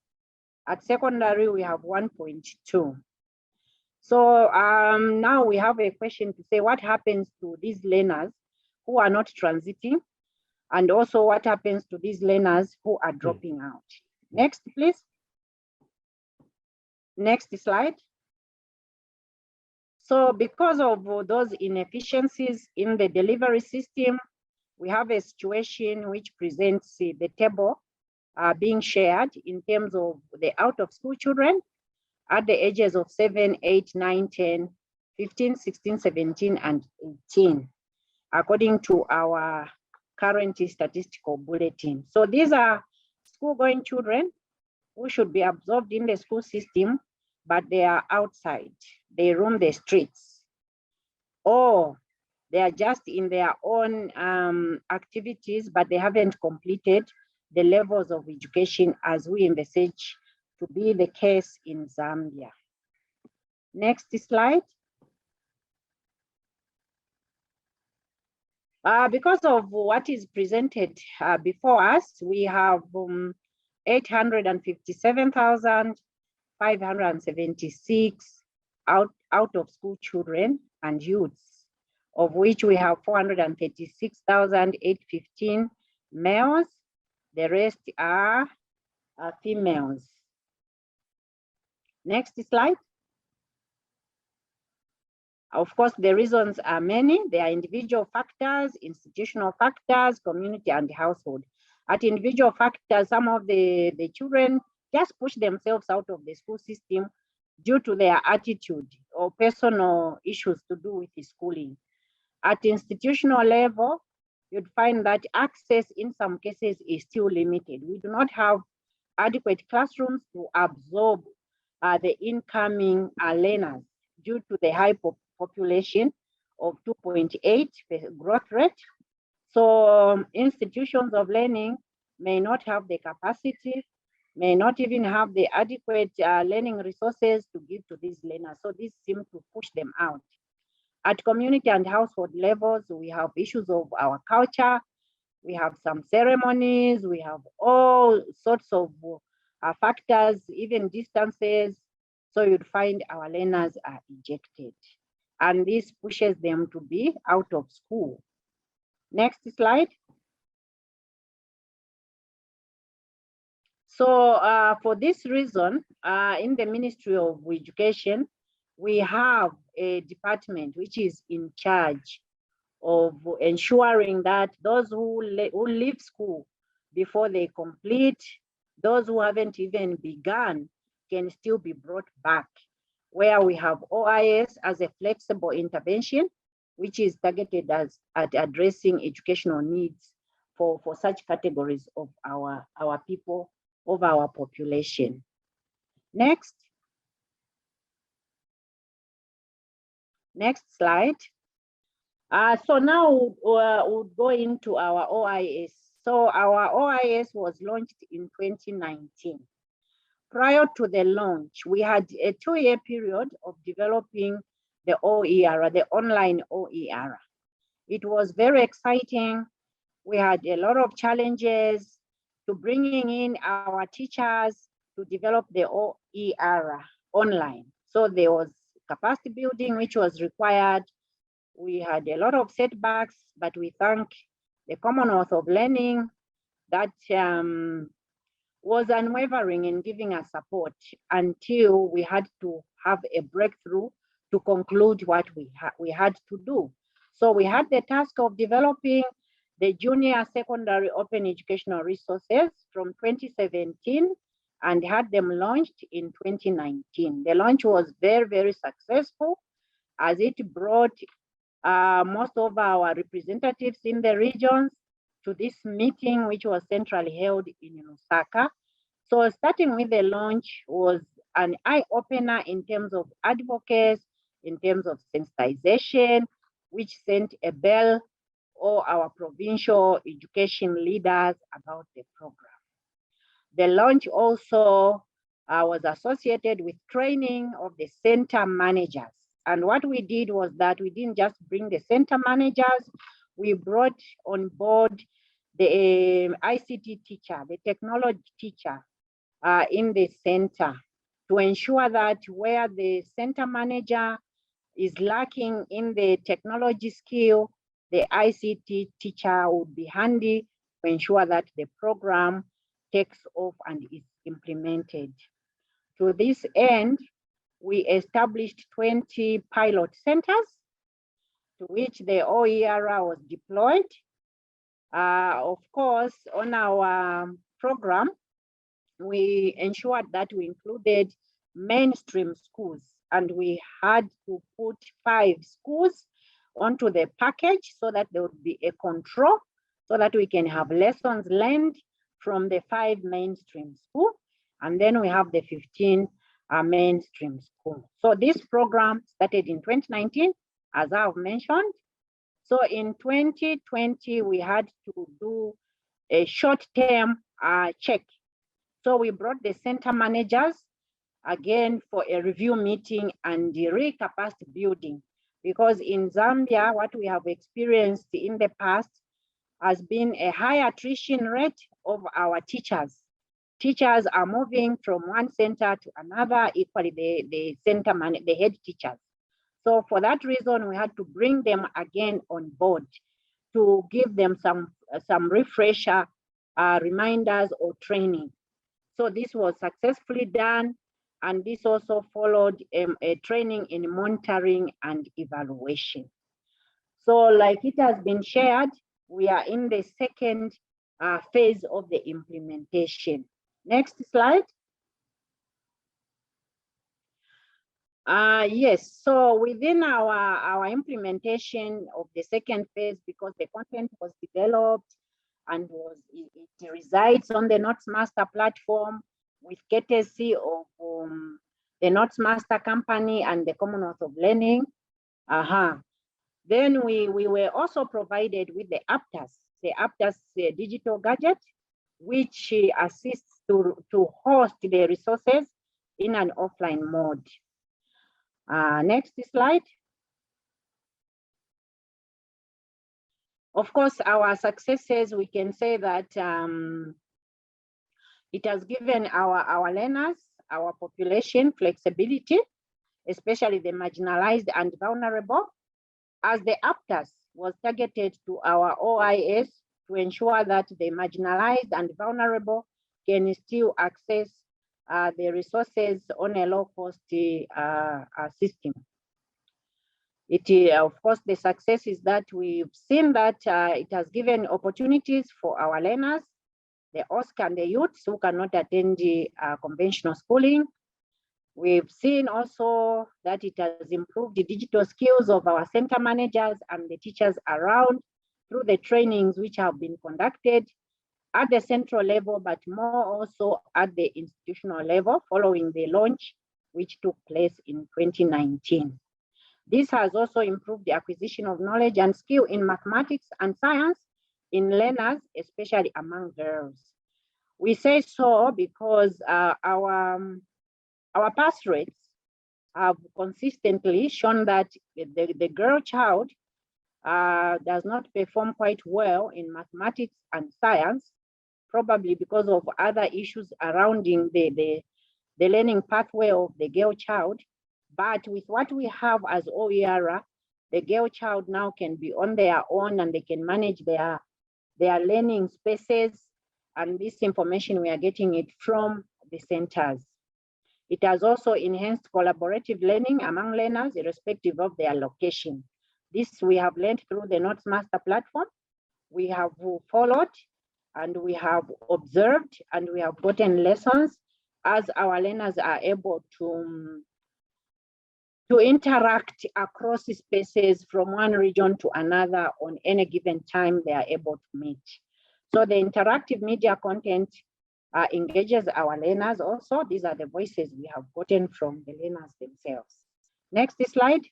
At secondary, we have 1.2%. So now we have a question to say, what happens to these learners who are not transiting? And also what happens to these learners who are dropping out? Next, please. Next slide. So because of those inefficiencies in the delivery system, we have a situation which presents the table being shared in terms of the out-of-school children at the ages of 7, 8, 9, 10, 15, 16, 17, and 18, according to our current statistical bulletin. So these are school-going children who should be absorbed in the school system, but they are outside. They roam the streets, or they are just in their own activities, but they haven't completed the levels of education as we envisage to be the case in Zambia. Next slide. Because of what is presented before us, we have 857,576 out of school children and youths, of which we have 436,815 males. The rest are females. Next slide. Of course, the reasons are many. There are individual factors, institutional factors, community and household. At individual factors, some of the children just push themselves out of the school system due to their attitude or personal issues to do with the schooling. At institutional level, you'd find that access in some cases is still limited. We do not have adequate classrooms to absorb the incoming learners due to the high population of 2.8 growth rate. So institutions of learning may not have the capacity may not even have the adequate learning resources to give to these learners. So this seems to push them out. At community and household levels, we have issues of our culture. We have some ceremonies. We have all sorts of factors, even distances. So you'd find our learners are ejected. And this pushes them to be out of school. Next slide. So for this reason, in the Ministry of Education, we have a department which is in charge of ensuring that those who leave school before they complete, those who haven't even begun can still be brought back, where we have OIS as a flexible intervention, which is targeted at addressing educational needs for such categories of our people, of our population. Next slide. So now we'll go into our OIS. So our OIS was launched in 2019. Prior to the launch, we had a 2-year period of developing the OER, the online OER. It was very exciting. We had a lot of challenges to bringing in our teachers to develop the OER online. So there was capacity building, which was required. We had a lot of setbacks, but we thank the Commonwealth of Learning that was unwavering in giving us support until we had to have a breakthrough to conclude what we had to do. So we had the task of developing the junior secondary open educational resources from 2017 and had them launched in 2019. The launch was very, very successful as it brought most of our representatives in the regions to this meeting, which was centrally held in Lusaka. So starting with the launch was an eye-opener in terms of advocacy, in terms of sensitization, which sent a bell all our provincial education leaders about the program. The launch also was associated with training of the center managers. And what we did was that we didn't just bring the center managers, we brought on board the ICT teacher, the technology teacher in the center to ensure that where the center manager is lacking in the technology skill, the ICT teacher would be handy to ensure that the program takes off and is implemented. To this end, we established 20 pilot centers to which the OER was deployed. Of course, on our program, we ensured that we included mainstream schools, and we had to put 5 schools onto the package so that there would be a control so that we can have lessons learned from the 5 mainstream schools. And then we have the 15 mainstream schools. So this program started in 2019, as I've mentioned. So in 2020, we had to do a short-term check. So we brought the center managers again for a review meeting and the recapacity building, because in Zambia, what we have experienced in the past has been a high attrition rate of our teachers. Teachers are moving from one center to another, equally the head teachers. So for that reason, we had to bring them again on board to give them some refresher reminders or training. So this was successfully done, and this also followed a training in monitoring and evaluation. So like it has been shared, we are in the second phase of the implementation. Next slide. Yes, so within our implementation of the second phase, because the content was developed and it resides on the Notes Master platform with courtesy of the Notes Master company and the Commonwealth of Learning. Then we were also provided with the APTAS digital gadget, which assists to host the resources in an offline mode. Next slide. Of course, our successes, we can say that it has given our learners, our population flexibility, especially the marginalized and vulnerable, as the APTAS was targeted to our OIS to ensure that the marginalized and vulnerable can still access the resources on a low-cost system. Of course, the success is that we've seen that it has given opportunities for our learners, the OSC and the youths who cannot attend the conventional schooling. We've seen also that it has improved the digital skills of our center managers and the teachers around through the trainings which have been conducted at the central level, but more also at the institutional level following the launch which took place in 2019. This has also improved the acquisition of knowledge and skill in mathematics and science in learners, especially among girls. We say so because our pass rates have consistently shown that the girl child does not perform quite well in mathematics and science, probably because of other issues surrounding the learning pathway of the girl child. But with what we have as OERA, the girl child now can be on their own and they can manage their learning spaces. And this information, we are getting it from the centers. It has also enhanced collaborative learning among learners, irrespective of their location. This we have learned through the Notes Master platform. We have followed and we have observed and we have gotten lessons as our learners are able to interact across spaces from one region to another on any given time they are able to meet. So the interactive media content engages our learners also. These are the voices we have gotten from the learners themselves. Next slide.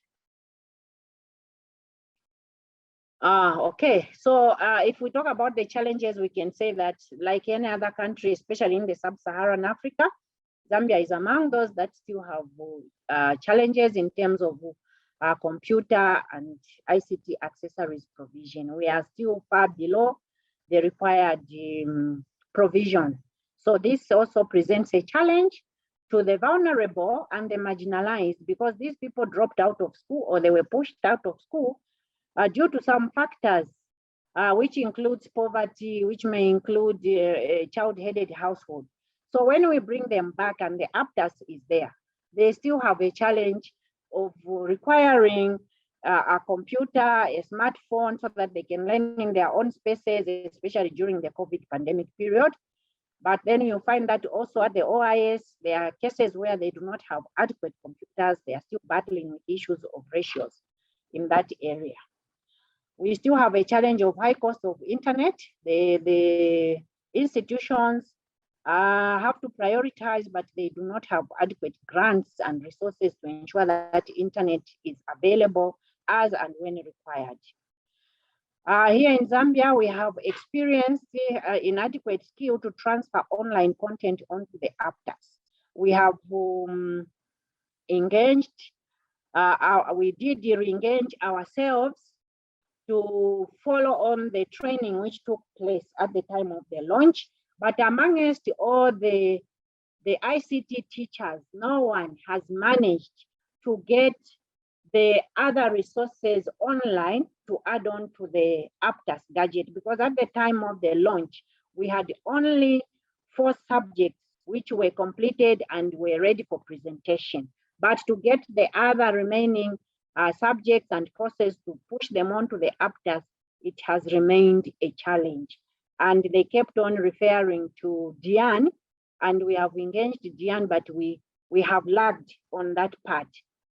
Okay, so if we talk about the challenges, we can say that like any other country, especially in the sub-Saharan Africa, Zambia is among those that still have challenges in terms of computer and ICT accessories provision. We are still far below the required provision. So this also presents a challenge to the vulnerable and the marginalized, because these people dropped out of school or they were pushed out of school due to some factors, which includes poverty, which may include a child-headed household. So when we bring them back and the APTAS is there, they still have a challenge of requiring a computer, a smartphone, so that they can learn in their own spaces, especially during the COVID pandemic period. But then you find that also at the OIS, there are cases where they do not have adequate computers. They are still battling with issues of ratios in that area. We still have a challenge of high cost of internet. The institutions have to prioritize, but they do not have adequate grants and resources to ensure that internet is available as and when required. Here in Zambia, we have experienced inadequate skill to transfer online content onto the APTAS. We have engaged, we did re-engage ourselves to follow on the training which took place at the time of the launch. But amongst all the ICT teachers, no one has managed to get the other resources online to add on to the APTAS gadget, because at the time of the launch, we had only 4 subjects which were completed and were ready for presentation. But to get the other remaining subjects and courses to push them onto the APTAS, it has remained a challenge. And they kept on referring to Diane, and we have engaged Diane, but we have lagged on that part.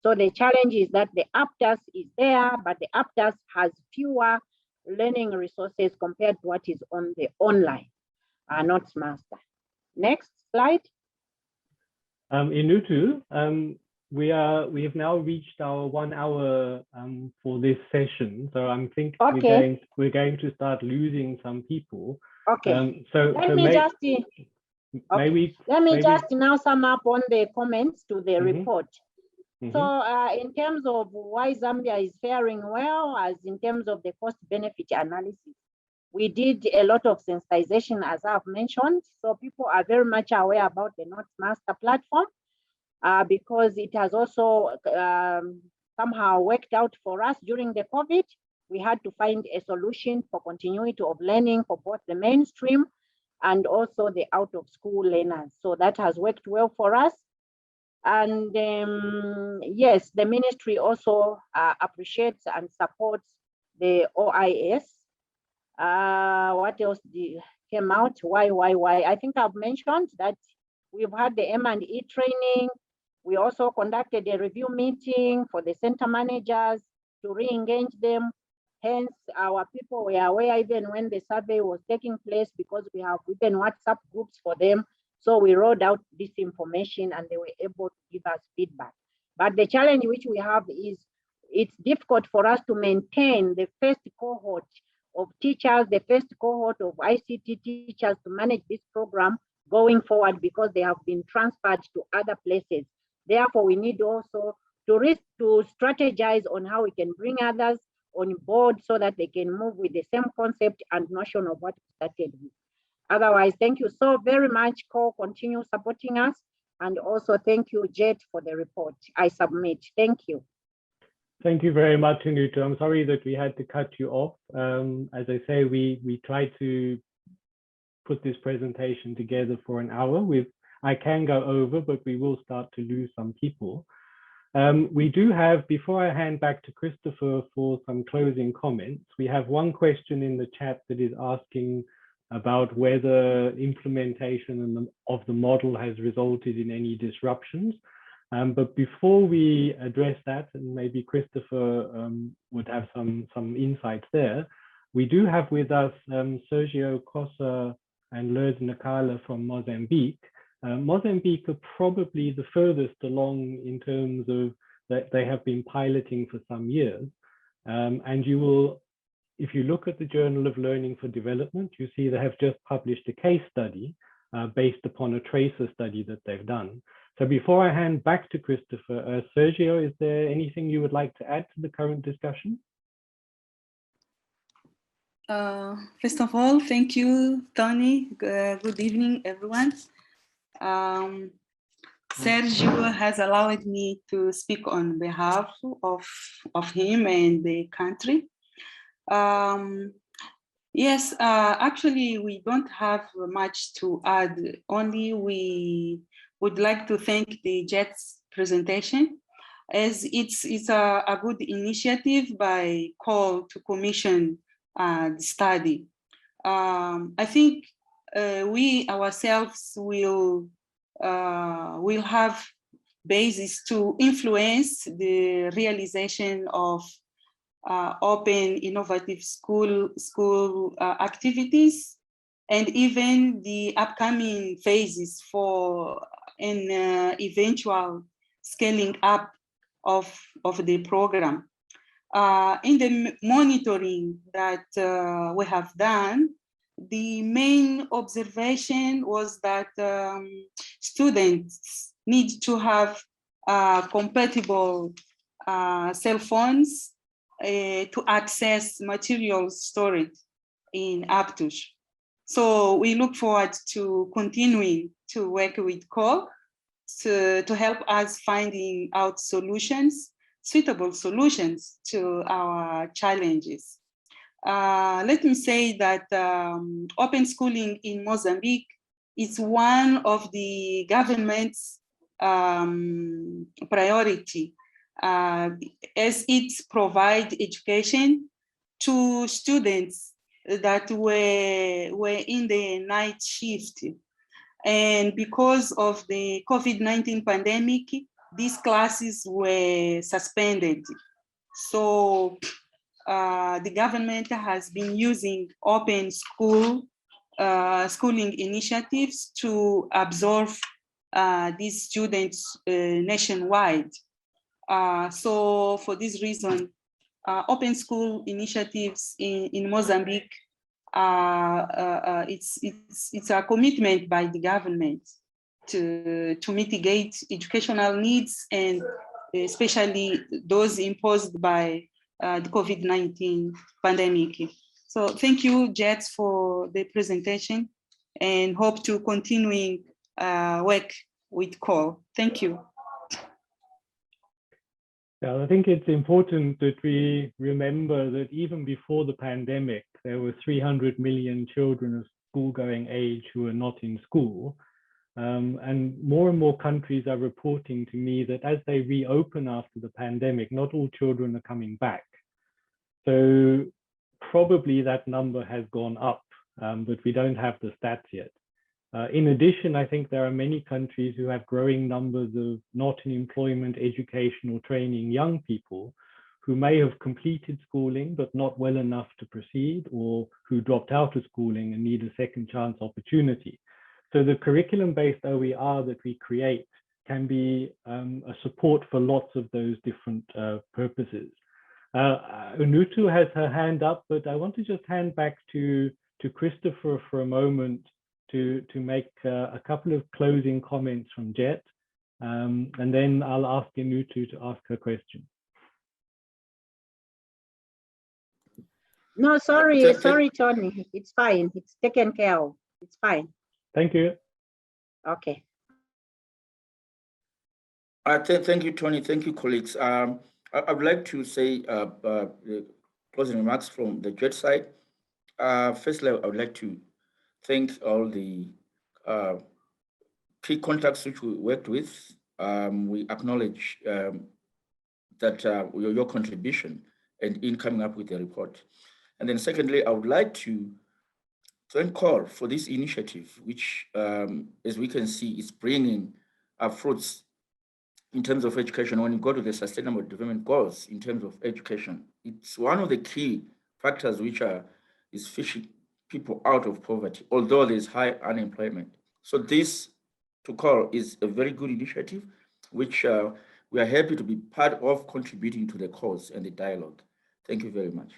So the challenge is that the APTAS is there, but the APTAS has fewer learning resources compared to what is on the online Notes Master. Next slide. Inutu, we have now reached our 1 hour for this session, so I'm thinking we're going to start losing some people. Okay. So let me just May we? Let me maybe- just now sum up on the comments to the Mhm. report. Mhm. So in terms of why Zambia is faring well, as in terms of the cost-benefit analysis, we did a lot of sensitization, as I've mentioned. So people are very much aware about the North Master platform because it has also somehow worked out for us during the COVID. We had to find a solution for continuity of learning for both the mainstream and also the out-of-school learners. So that has worked well for us. And yes, the ministry also appreciates and supports the OIS. What else came out? Why? I think I've mentioned that we've had the M&E training. We also conducted a review meeting for the center managers to re-engage them. Hence, our people were aware even when the survey was taking place because we have even WhatsApp groups for them. So we rolled out this information and they were able to give us feedback. But the challenge which we have is it's difficult for us to maintain the first cohort of teachers, the first cohort of ICT teachers to manage this program going forward because they have been transferred to other places. Therefore, we need also to strategize on how we can bring others on board so that they can move with the same concept and notion of what we started with. Otherwise, thank you so very much, Cole. Continue supporting us. And also thank you, Jet, for the report. I submit. Thank you. Thank you very much, Anuta. I'm sorry that we had to cut you off. As I say, we tried to put this presentation together for an hour. I can go over, but we will start to lose some people. We do have, before I hand back to Christopher for some closing comments, we have one question in the chat that is asking about whether implementation of the model has resulted in any disruptions. But before we address that, and maybe Christopher would have some insights there, we do have with us Sergio Cossa and Lourdes Nakala from Mozambique. Mozambique are probably the furthest along in terms of that they have been piloting for some years. And you will, if you look at the Journal of Learning for Development, you see they have just published a case study based upon a tracer study that they've done. So before I hand back to Christopher, Sergio, is there anything you would like to add to the current discussion? First of all, thank you, Tony. Good evening, everyone. Sergio has allowed me to speak on behalf of him and the country. Yes, actually, we don't have much to add, only we would like to thank the JET's presentation, as it's a good initiative by call to commission the study. I think we ourselves will have basis to influence the realization of open innovative school activities, and even the upcoming phases for an eventual scaling up of the program. In the monitoring that we have done, the main observation was that students need to have compatible cell phones to access materials stored in Aptus. So we look forward to continuing to work with COL to help us finding out solutions, suitable solutions to our challenges. Let me say that open schooling in Mozambique is one of the government's priority, as it provides education to students that were in the night shift. And because of the COVID-19 pandemic, these classes were suspended. So the government has been using open schooling initiatives to absorb these students nationwide. So for this reason, open school initiatives in Mozambique it's a commitment by the government to mitigate educational needs, and especially those imposed by the COVID-19 pandemic. So thank you, Jets, for the presentation, and hope to continuing work with COL. Thank you. Yeah, I think it's important that we remember that even before the pandemic, there were 300 million children of school-going age who are not in school. And more countries are reporting to me that as they reopen after the pandemic, not all children are coming back. So probably that number has gone up, but we don't have the stats yet. In addition, I think there are many countries who have growing numbers of not in employment, education, or training young people who may have completed schooling but not well enough to proceed, or who dropped out of schooling and need a second chance opportunity. So the curriculum-based OER that we create can be a support for lots of those different purposes. Unutu has her hand up, but I want to just hand back to Christopher for a moment to make a couple of closing comments from Jet, and then I'll ask Unutu to ask her question. No, sorry, Tony. It's fine. It's taken care of. It's fine. Thank you. Okay. Thank you, Tony. Thank you, colleagues. I would like to say closing remarks from the Jet side. Firstly, I would like to thank all the key contacts which we worked with. We acknowledge that your contribution and in coming up with the report. And then secondly, I would like to thank COL for this initiative, which, as we can see, is bringing fruits in terms of education. When you go to the Sustainable Development Goals in terms of education, it's one of the key factors which is fishing people out of poverty, although there's high unemployment. So this, to COL, is a very good initiative, which we are happy to be part of contributing to the cause and the dialogue. Thank you very much.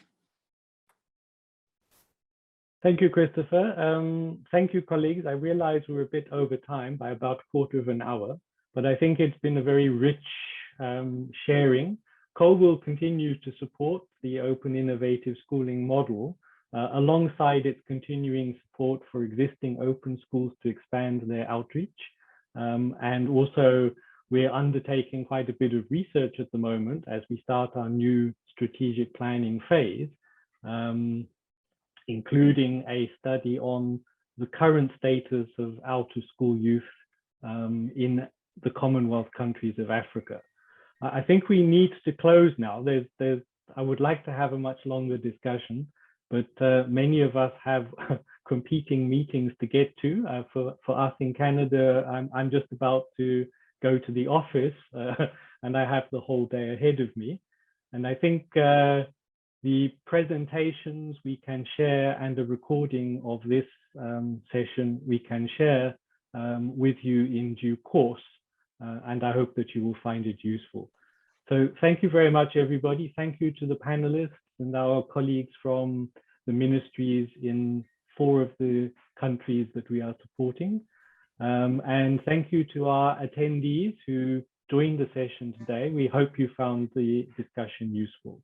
Thank you, Christopher. Thank you, colleagues. I realize we're a bit over time by about a quarter of an hour, but I think it's been a very rich sharing. COL will continue to support the open innovative schooling model alongside its continuing support for existing open schools to expand their outreach. And also, we're undertaking quite a bit of research at the moment as we start our new strategic planning phase, including a study on the current status of out-of-school youth in the Commonwealth countries of Africa. I think we need to close now. I would like to have a much longer discussion, but many of us have competing meetings to get to. For us in Canada, I'm just about to go to the office and I have the whole day ahead of me. And I think the presentations we can share and a recording of this session we can share with you in due course. And I hope that you will find it useful. So thank you very much, everybody. Thank you to the panelists and our colleagues from the ministries in 4 of the countries that we are supporting. And thank you to our attendees who joined the session today. We hope you found the discussion useful.